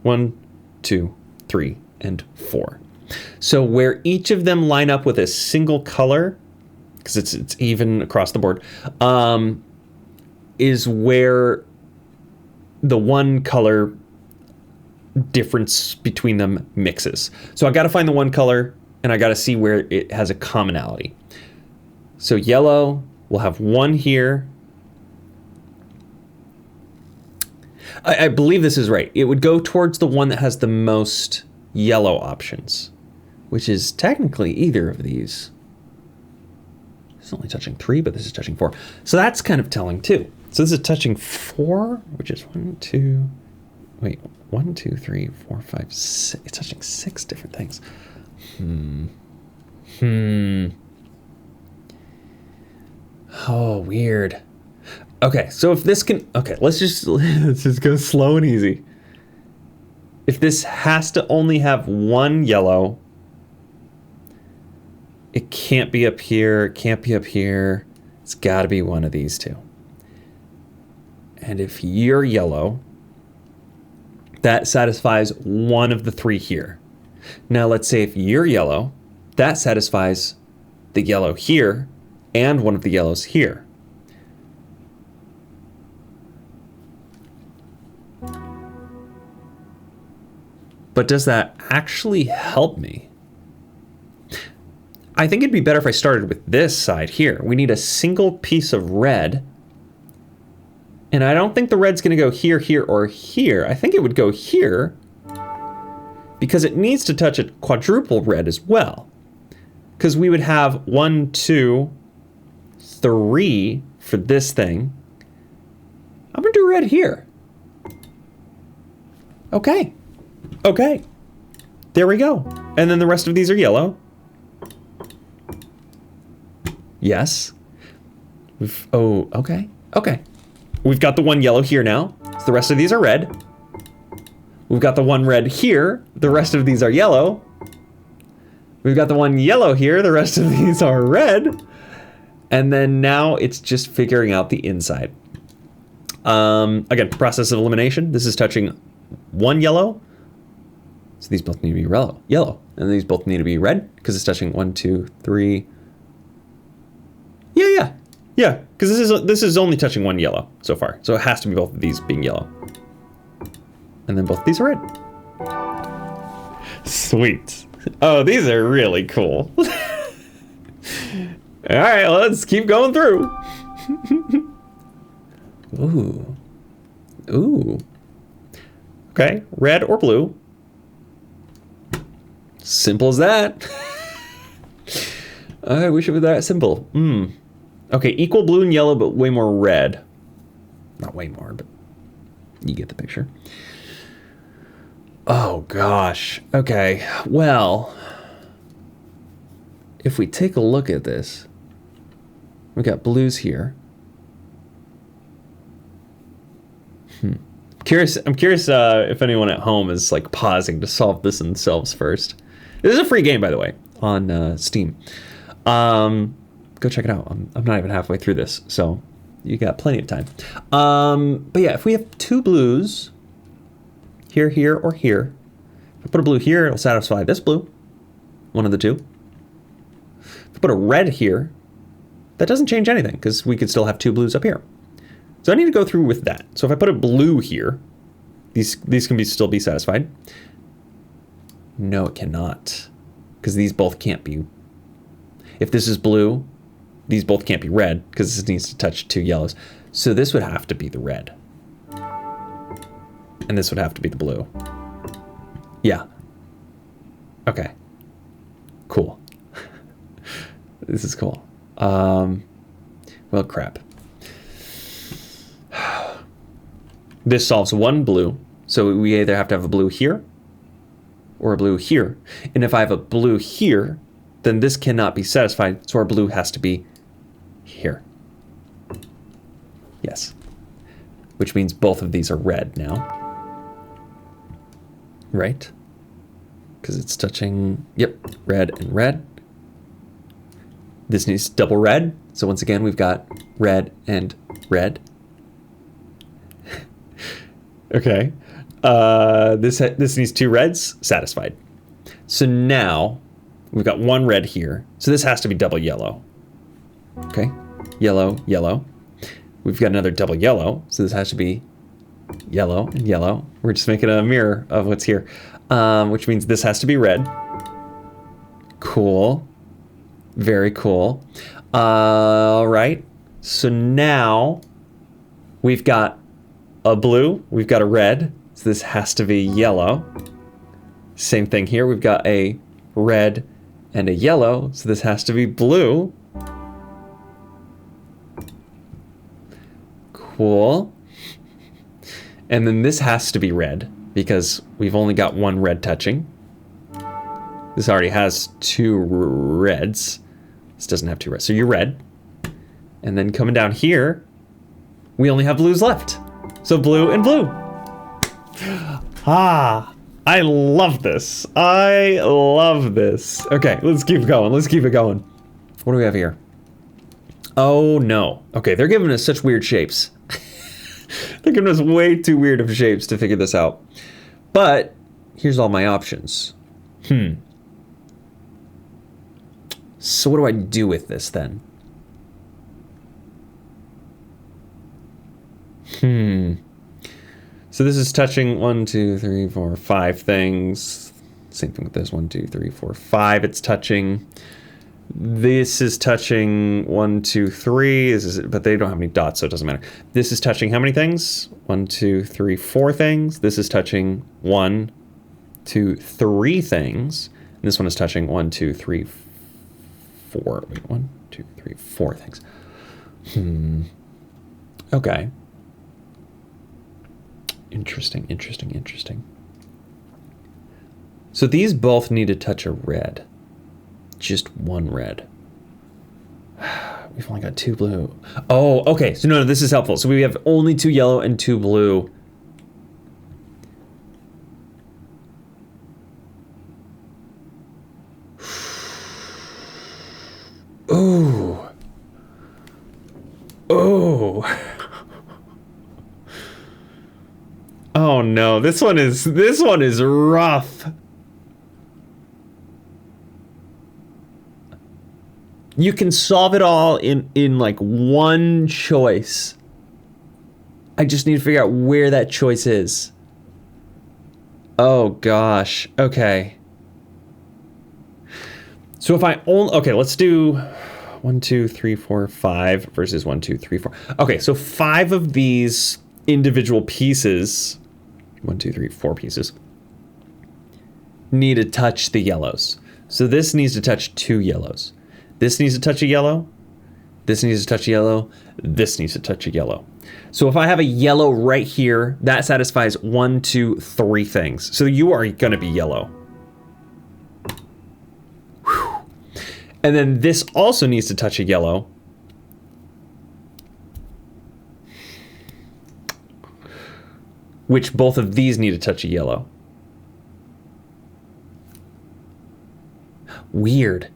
1, 2, 3, and 4. So where each of them line up with a single color, because it's even across the board, is where the one color difference between them mixes. So I got to find the one color, and I got to see where it has a commonality. So yellow will have 1 here. I believe this is right. It would go towards the one that has the most yellow options, which is technically either of these. It's only touching 3, but this is touching 4. So that's kind of telling too. So this is touching 4, which is 1, 2, 3, 4, 5, 6. It's touching 6 different things. Oh, weird. Okay, so if this can, okay, let's just go slow and easy. If this has to only have 1 yellow, it can't be up here, it can't be up here. It's got to be one of these two. And if you're yellow, that satisfies one of the 3 here. Now let's say if you're yellow, that satisfies the yellow here and one of the yellows here. But does that actually help me? I think it'd be better if I started with this side here. We need a single piece of red. And I don't think the red's gonna go here, here, or here. I think it would go here because it needs to touch a quadruple red as well. Because we would have 1, 2, 3 for this thing. I'm gonna do red here. Okay. Okay. There we go. And then the rest of these are yellow. Yes. Oh, okay. Okay. We've got the 1 yellow here now. So the rest of these are red. We've got the 1 red here. The rest of these are yellow. We've got the 1 yellow here. The rest of these are red. And then now it's just figuring out the inside. Again, process of elimination. This is touching 1 yellow. So these both need to be yellow. And these both need to be red because it's touching 1, 2, 3. Yeah, because this is only touching 1 yellow so far. So it has to be both of these being yellow. And then both of these are red. Sweet. Oh, these are really cool. All right, let's keep going through. Ooh. Ooh. Okay, red or blue. Simple as that. I wish it was that simple. Okay, equal blue and yellow, but way more red. Not way more, but you get the picture. Oh gosh. Okay, well, if we take a look at this, we got blues here. I'm curious if anyone at home is like pausing to solve this themselves first. This is a free game, by the way, on Steam. Go check it out. I'm not even halfway through this, so you got plenty of time. But yeah, if we have two blues, here, here, or here, if I put a blue here, it'll satisfy this blue, one of the two. If I put a red here, that doesn't change anything because we could still have two blues up here. So I need to go through with that. So if I put a blue here, these can still be satisfied. No, it cannot, because these both can't be. If this is blue, these both can't be red because this needs to touch two yellows. So this would have to be the red. And this would have to be the blue. Yeah. Okay. Cool. This is cool. Well, crap. This solves one blue. So we either have to have a blue here or a blue here. And if I have a blue here, then this cannot be satisfied. So our blue has to be here. Yes. Which means both of these are red now. Right? Because it's touching, yep, red and red. This needs double red. So once again, we've got red and red. Okay. This needs two reds, satisfied. So now we've got one red here. So this has to be double yellow. Okay. Yellow, yellow. We've got another double yellow. So this has to be yellow and yellow. We're just making a mirror of what's here, which means this has to be red. Cool. Very cool. All right. So now we've got a blue. We've got a red. So this has to be yellow. Same thing here. We've got a red and a yellow. So this has to be blue. Cool. And then this has to be red because we've only got one red touching. This already has two reds. This doesn't have two reds. So you're red. And then coming down here, we only have blues left. So blue and blue. Ah, I love this. I love this. Okay, let's keep going. Let's keep it going. What do we have here? Oh no. Okay, they're giving us such weird shapes. They're giving us way too weird of shapes to figure this out. But here's all my options. So what do I do with this then? So this is touching 1, 2, 3, 4, 5 things. Same thing with this 1, 2, 3, 4, 5. It's touching. This is touching 1, 2, 3. But they don't have any dots, so it doesn't matter. This is touching how many things? 1, 2, 3, 4 things. This is touching 1, 2, 3 things. And this one is touching 1, 2, 3, 4. Wait, 1, 2, 3, 4 things. Okay. Interesting, interesting, interesting. So these both need to touch a red. Just one red. We've only got two blue. Oh, okay. So no, this is helpful. So we have only two yellow and two blue. Ooh. Oh. Oh no, this one is rough. You can solve it all in like one choice. I just need to figure out where that choice is. Oh gosh. Okay. So if I only, okay, let's do 1, 2, 3, 4, 5 versus 1, 2, 3, 4. Okay, so 5 of these individual pieces, 1, 2, 3, 4 pieces, need to touch the yellows. So this needs to touch 2 yellows. This needs to touch a yellow. This needs to touch a yellow. This needs to touch a yellow. So if I have a yellow right here, that satisfies 1, 2, 3 things. So you are going to be yellow. Whew. And then this also needs to touch a yellow. which both of these need to touch a yellow. Weird.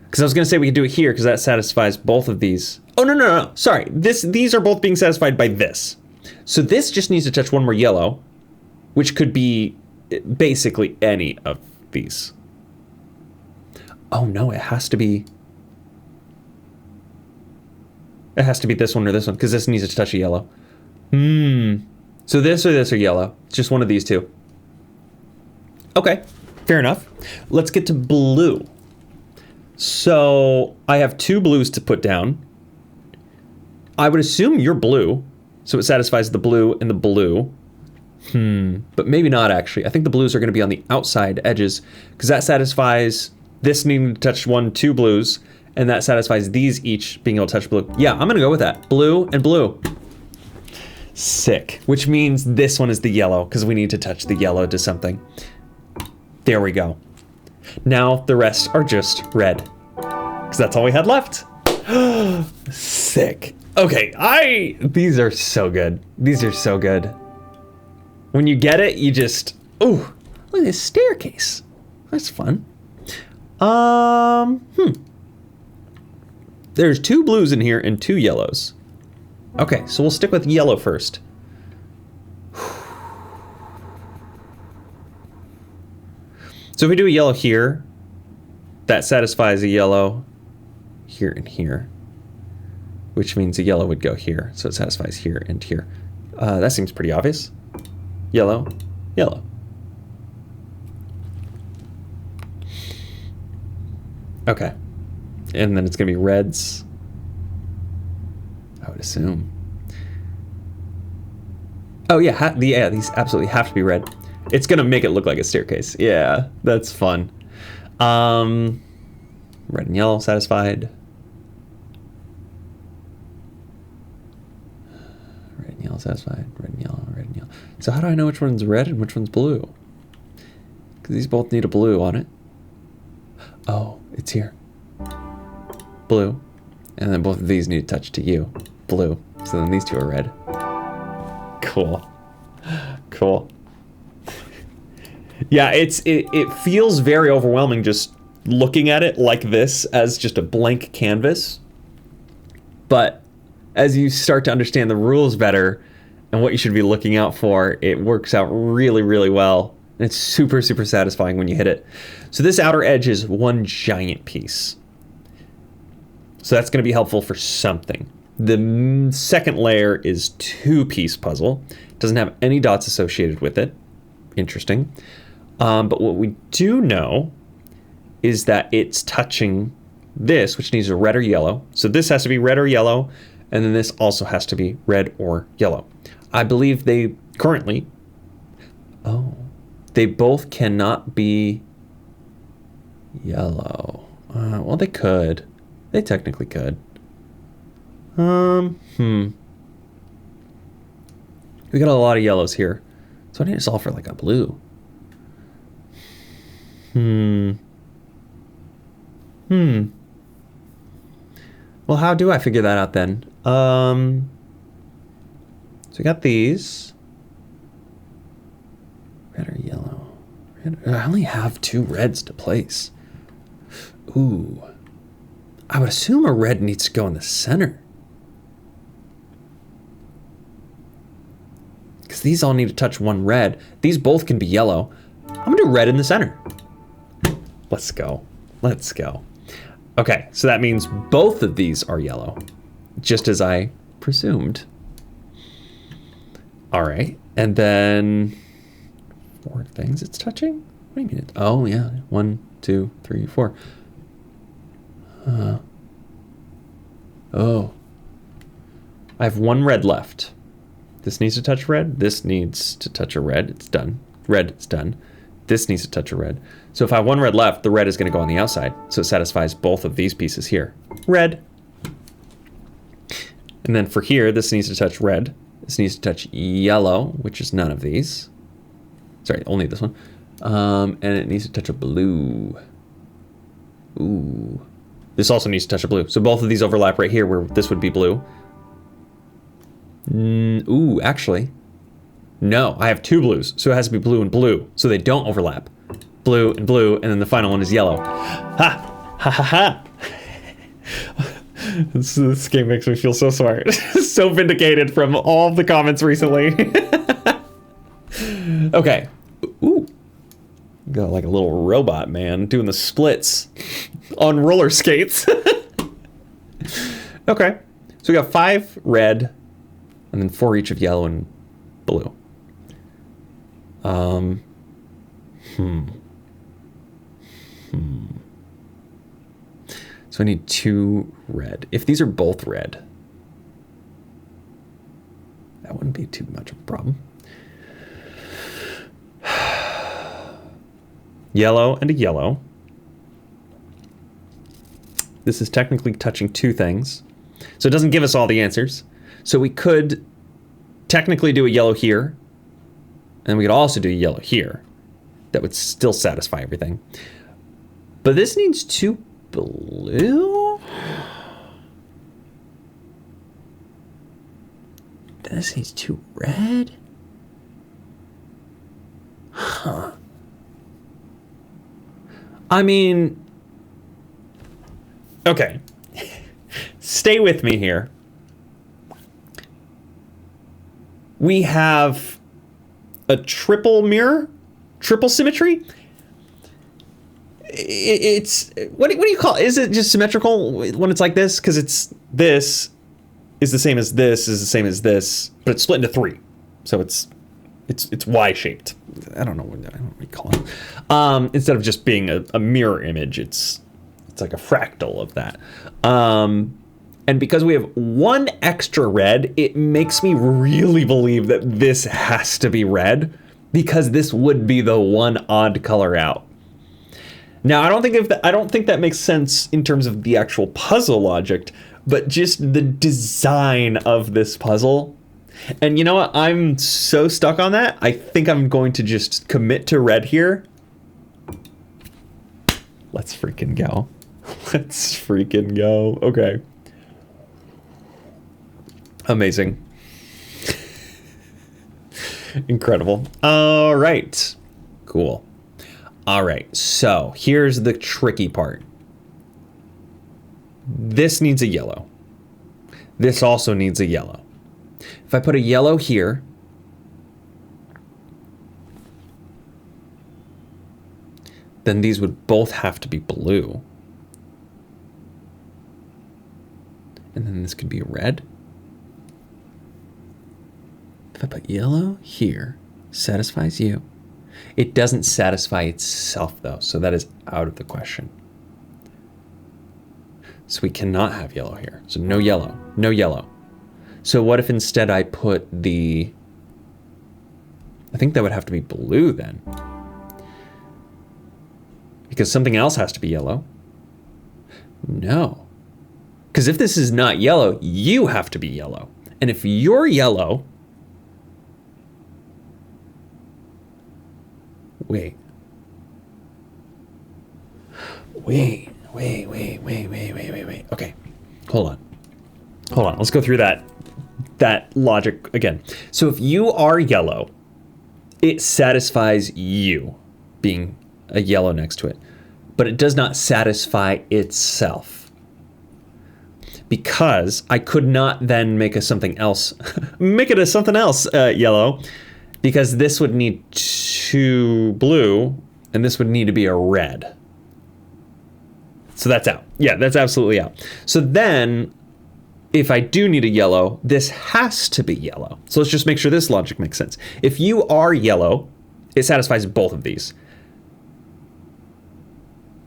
Because I was going to say we could do it here because that satisfies both of these. Oh, no. Sorry. These are both being satisfied by this. So this just needs to touch one more yellow, which could be basically any of these. Oh, no, it has to be... It has to be this one or this one because this needs to touch a yellow. So this or this are yellow. It's just one of these two. Okay, fair enough. Let's get to blue. So I have two blues to put down. I would assume you're blue, so it satisfies the blue and the blue. But maybe not actually. I think the blues are going to be on the outside edges because that satisfies this needing to touch two blues, and that satisfies these each being able to touch blue. Yeah, I'm going to go with that. Blue and blue. Sick. Which means this one is the yellow because we need to touch the yellow to something. There we go. Now the rest are just red because that's all we had left. Sick. Okay, these are so good. These are so good. When you get it, you just, ooh, look at this staircase. That's fun. There's two blues in here and two yellows. Okay, so we'll stick with yellow first. So if we do a yellow here, that satisfies a yellow here and here, which means a yellow would go here. So it satisfies here and here. That seems pretty obvious. Yellow, yellow. Okay. And then it's gonna be reds, I would assume. Oh yeah, these absolutely have to be red. It's gonna make it look like a staircase. Yeah, that's fun. Red and yellow satisfied. Red and yellow satisfied. Red and yellow, red and yellow. So how do I know which one's red and which one's blue? Because these both need a blue on it. Oh, it's here. Blue. And then both of these need to touch to you. Blue. So then these two are red. Cool. Cool. Yeah, it feels very overwhelming just looking at it like this as just a blank canvas. But as you start to understand the rules better and what you should be looking out for, it works out really, really well. And it's super, super satisfying when you hit it. So this outer edge is one giant piece. So that's going to be helpful for something. The second layer is two-piece puzzle. It doesn't have any dots associated with it. Interesting. But what we do know is that it's touching this, which needs a red or yellow. So this has to be red or yellow, and then this also has to be red or yellow. I believe they currently... Oh. They both cannot be yellow. Well, they could. They technically could. We got a lot of yellows here. So I need to solve for like a blue. Well, how do I figure that out then? So we got these. Red or yellow? Red. I only have two reds to place. Ooh. I would assume a red needs to go in the center. Because these all need to touch one red. These both can be yellow. I'm gonna do red in the center. Let's go. Let's go. Okay, so that means both of these are yellow, just as I presumed. All right, and then 4 things it's touching? What do you mean? Oh yeah, 1, 2, 3, 4. Oh. I have 1 red left. This needs to touch red. This needs to touch a red. It's done. Red, it's done. This needs to touch a red. So if I have 1 red left, the red is going to go on the outside. So it satisfies both of these pieces here. Red. And then for here, this needs to touch red. This needs to touch yellow, which is none of these. Sorry, only this one. And it needs to touch a blue. Ooh. This also needs to touch a blue. So both of these overlap right here where this would be blue. Ooh, actually. No, I have 2 blues, so it has to be blue and blue, so they don't overlap. Blue and blue, and then the final one is yellow. Ha! Ha ha ha! This game makes me feel so smart. So vindicated from all the comments recently. Okay. Ooh. Got like a little robot man doing the splits on roller skates. Okay. So we got 5 red, and then 4 each of yellow and blue. So I need 2 red. If these are both red, that wouldn't be too much of a problem. Yellow and a yellow. This is technically touching 2 things. So it doesn't give us all the answers. So we could technically do a yellow here, and we could also do a yellow here. That would still satisfy everything. But this needs 2 blue? This needs 2 red? Huh. I mean, okay. Stay with me here. We have a triple mirror, triple symmetry. It's what do you call it? Is it just symmetrical when it's like this? Because this is the same as this is the same as this, but it's split into 3, so it's Y shaped. I don't know what you call it. Instead of just being a mirror image, it's like a fractal of that. And because we have 1 extra red, it makes me really believe that this has to be red, because this would be the one odd color out. Now, I don't think that makes sense in terms of the actual puzzle logic, but just the design of this puzzle. And you know what? I'm so stuck on that. I think I'm going to just commit to red here. Let's freaking go. Let's freaking go. Okay. Amazing. Incredible. All right. Cool. All right. So here's the tricky part. This needs a yellow. This also needs a yellow. If I put a yellow here, then these would both have to be blue. And then this could be red. If I put yellow here, satisfies you. It doesn't satisfy itself though, so that is out of the question. So we cannot have yellow here. So no yellow, no yellow. So what if instead I put I think that would have to be blue then. Because something else has to be yellow. No. Because if this is not yellow, you have to be yellow. And if you're yellow, wait. Okay, hold on. Let's go through that logic again. So if you are yellow, it satisfies you being a yellow next to it, but it does not satisfy itself. Because I could not then make a something else, make it a something else yellow, because this would need 2 blue, and this would need to be a red. So that's out. Yeah, that's absolutely out. So then, if I do need a yellow, this has to be yellow. So let's just make sure this logic makes sense. If you are yellow, it satisfies both of these.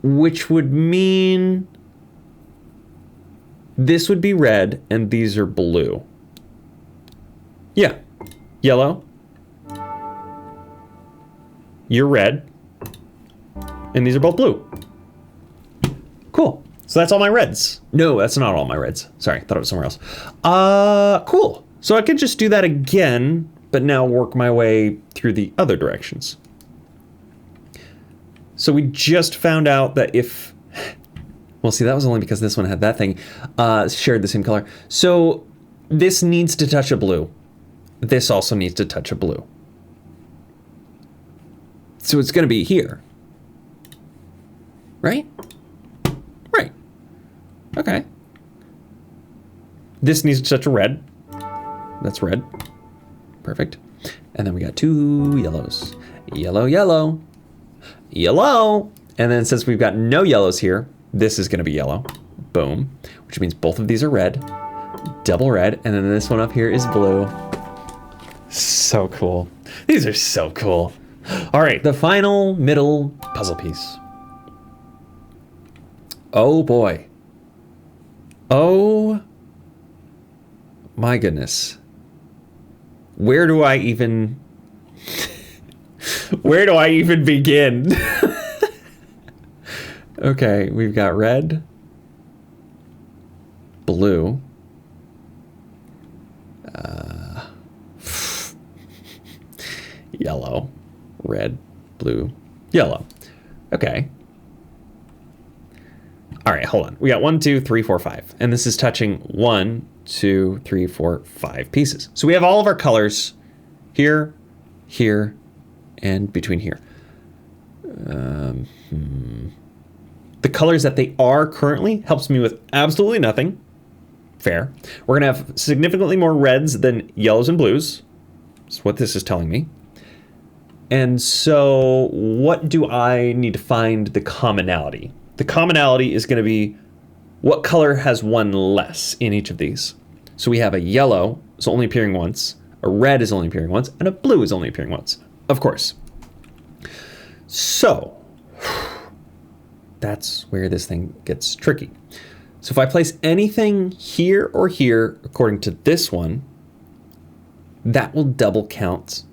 Which would mean this would be red and these are blue. Yeah, yellow. You're red. And these are both blue. Cool. So that's all my reds. No, that's not all my reds. Sorry, thought it was somewhere else. Cool. So I could just do that again, but now work my way through the other directions. So we just found out that if, well, see, that was only because this one had that thing, shared the same color. So this needs to touch a blue. This also needs to touch a blue. So it's going to be here. Right? Right. Okay. This needs to touch a red. That's red. Perfect. And then we got 2 yellows. Yellow, yellow, yellow. And then since we've got no yellows here, this is going to be yellow. Boom. Which means both of these are red. Double red. And then this one up here is blue. So cool. These are so cool. All right, the final middle puzzle piece. Oh boy. Oh my goodness. Where do I even begin? Okay, we've got red, blue, yellow, red, blue, yellow. Okay. All right, hold on. We got 1, 2, 3, 4, 5. And this is touching 1, 2, 3, 4, 5 pieces. So we have all of our colors here, here, and between here. The colors that they are currently helps me with absolutely nothing. Fair. We're gonna have significantly more reds than yellows and blues. That's what this is telling me. And so what do I need to find the commonality? The commonality is gonna be what color has one less in each of these. So we have a yellow is only appearing once, a red is only appearing once, and a blue is only appearing once, of course. So that's where this thing gets tricky. So if I place anything here or here, according to this one, that will double count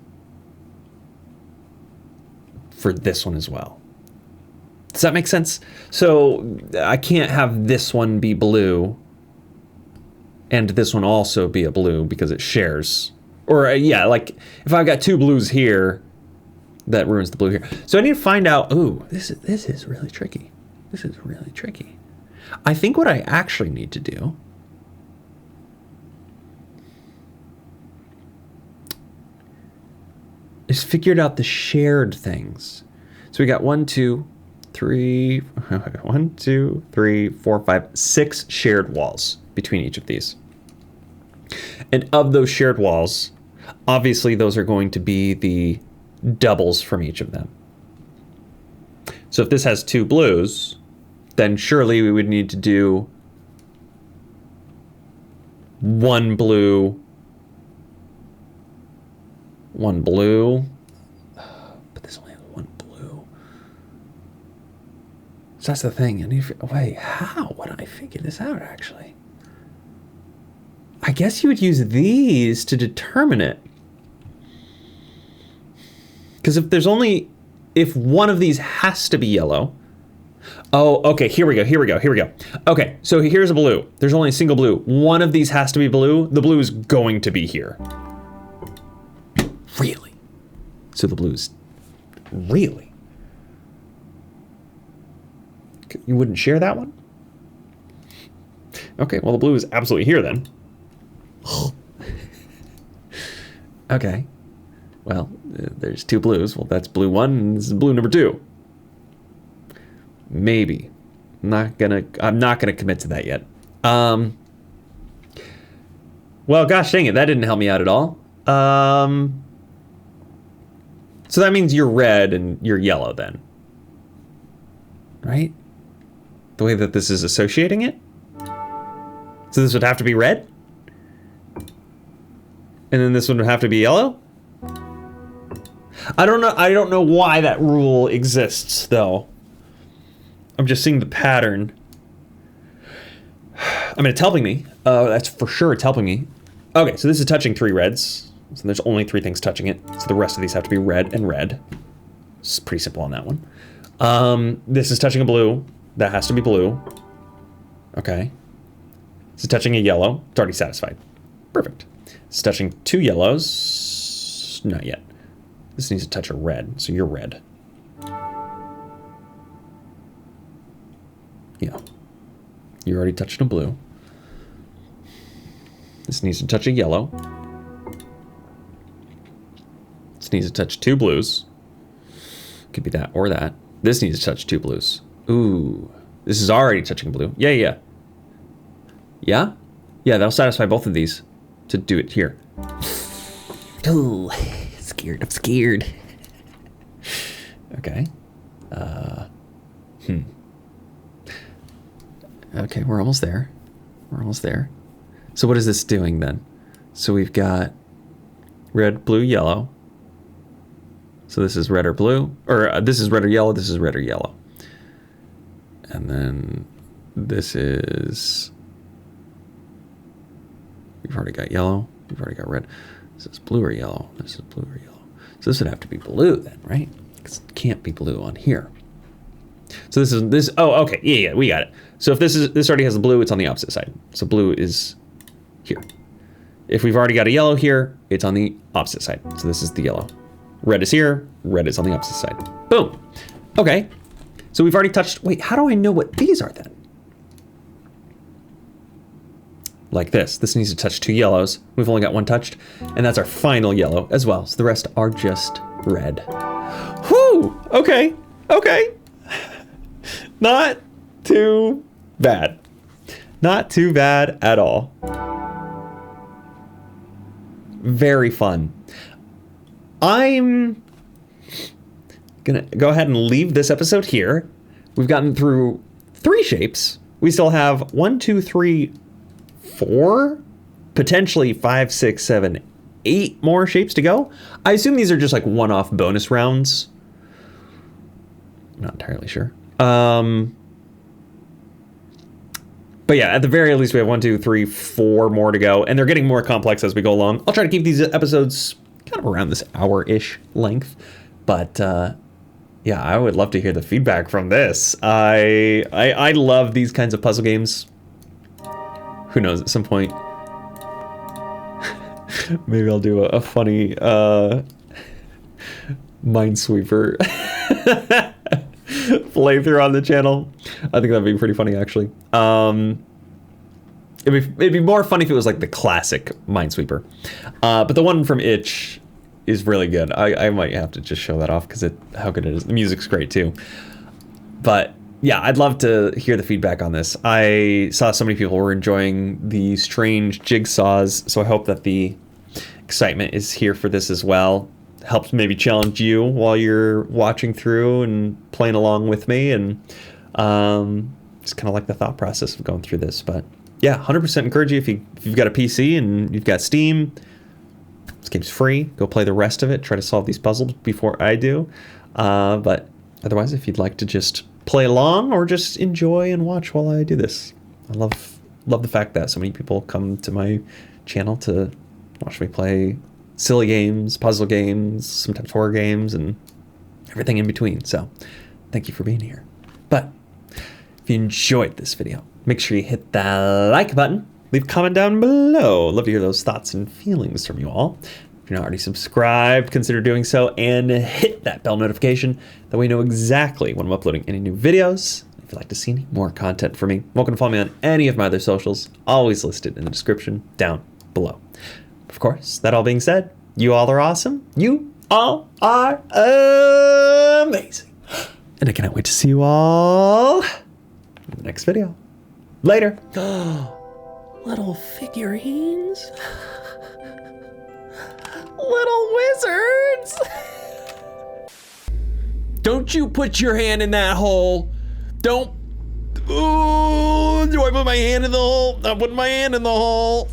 for this one as well. Does that make sense? So I can't have this one be blue and this one also be a blue because it shares. Or yeah, like if I've got 2 blues here, that ruins the blue here. So I need to find out, ooh, this is really tricky. This is really tricky. I think what I actually need to do is figure out the shared things. So we got 1, 2, 3, 1, 2, 3, 4, 5, 6 shared walls between each of these. And of those shared walls, obviously those are going to be the doubles from each of them. So if this has 2 blues, then surely we would need to do 1 blue, 1 blue, but this only has 1 blue. So that's the thing. Wait, how would I figure this out actually? I guess you would use these to determine it. Because if one of these has to be yellow. Oh, okay, here we go. Okay, so here's a blue. There's only a single blue. One of these has to be blue. The blue is going to be here. Really? So the blue's really? You wouldn't share that one? Okay, well the blue is absolutely here then. Okay. Well, there's 2 blues. Well, that's blue 1 and this is blue number 2. Maybe. I'm not gonna commit to that yet. Well, gosh dang it, that didn't help me out at all. So that means you're red and you're yellow then. Right? The way that this is associating it? So this would have to be red? And then this one would have to be yellow? I don't know why that rule exists though. I'm just seeing the pattern. I mean, it's helping me. That's for sure, it's helping me. Okay, so this is touching 3 reds. So there's only 3 things touching it. So the rest of these have to be red and red. It's pretty simple on that one. This is touching a blue. That has to be blue. Okay. This is touching a yellow. It's already satisfied. Perfect. It's touching 2 yellows. Not yet. This needs to touch a red, so you're red. Yeah. You already touched a blue. This needs to touch a yellow. This needs to touch 2 blues. Could be that or that. This needs to touch 2 blues. Ooh, this is already touching blue. Yeah, yeah. Yeah? Yeah, that'll satisfy both of these to do it here. Oh, scared, I'm scared. Okay. Okay, we're almost there. We're almost there. So what is this doing then? So we've got red, blue, yellow. So this is red or blue, or this is red or yellow, this is red or yellow. And then this is, we've already got yellow, we've already got red. This is blue or yellow, this is blue or yellow. So this would have to be blue then, right? Because it can't be blue on here. So oh, okay, yeah, we got it. So if this already has the blue, it's on the opposite side. So blue is here. If we've already got a yellow here, it's on the opposite side. So this is the yellow. Red is here, red is on the opposite side. Boom. Okay. So we've already touched, wait, how do I know what these are then? Like this. This needs to touch 2 yellows. We've only got 1 touched, and that's our final yellow as well. So the rest are just red. Whew! Okay. Okay. Not too bad. Not too bad at all. Very fun. I'm gonna go ahead and leave this episode here. We've gotten through 3 shapes. We still have 1, 2, 3, 4, potentially 5, 6, 7, 8 more shapes to go. I assume these are just like one-off bonus rounds. I'm not entirely sure. But yeah, at the very least, we have 1, 2, 3, 4 more to go, and they're getting more complex as we go along. I'll try to keep these episodes kind of around this hour-ish length, but yeah, I would love to hear the feedback from this. I love these kinds of puzzle games. Who knows, at some point, maybe I'll do a funny Minesweeper playthrough on the channel. I think that'd be pretty funny, actually. It'd be more fun if it was like the classic Minesweeper. But the one from Itch is really good. I might have to just show that off because how good it is. The music's great too. But yeah, I'd love to hear the feedback on this. I saw so many people were enjoying the Strange Jigsaws, so I hope that the excitement is here for this as well. Helps maybe challenge you while you're watching through and playing along with me, and just kind of like the thought process of going through this. But yeah, 100% encourage you if you've got a PC and you've got Steam. This game's free. Go play the rest of it. Try to solve these puzzles before I do. But otherwise, if you'd like to just play along or just enjoy and watch while I do this, I love the fact that so many people come to my channel to watch me play silly games, puzzle games, sometimes horror games, and everything in between. So thank you for being here. But if you enjoyed this video, make sure you hit the like button, leave a comment down below. Love to hear those thoughts and feelings from you all. If you're not already subscribed, consider doing so, and hit that bell notification. That way you know exactly when I'm uploading any new videos. If you'd like to see any more content from me, welcome to follow me on any of my other socials, always listed in the description down below. Of course, that all being said, you all are awesome. You all are amazing. And I cannot wait to see you all in the next video. Later. Little figurines. Little wizards. Don't you put your hand in that hole. Don't. Ooh, do I put my hand in the hole? I'm putting my hand in the hole.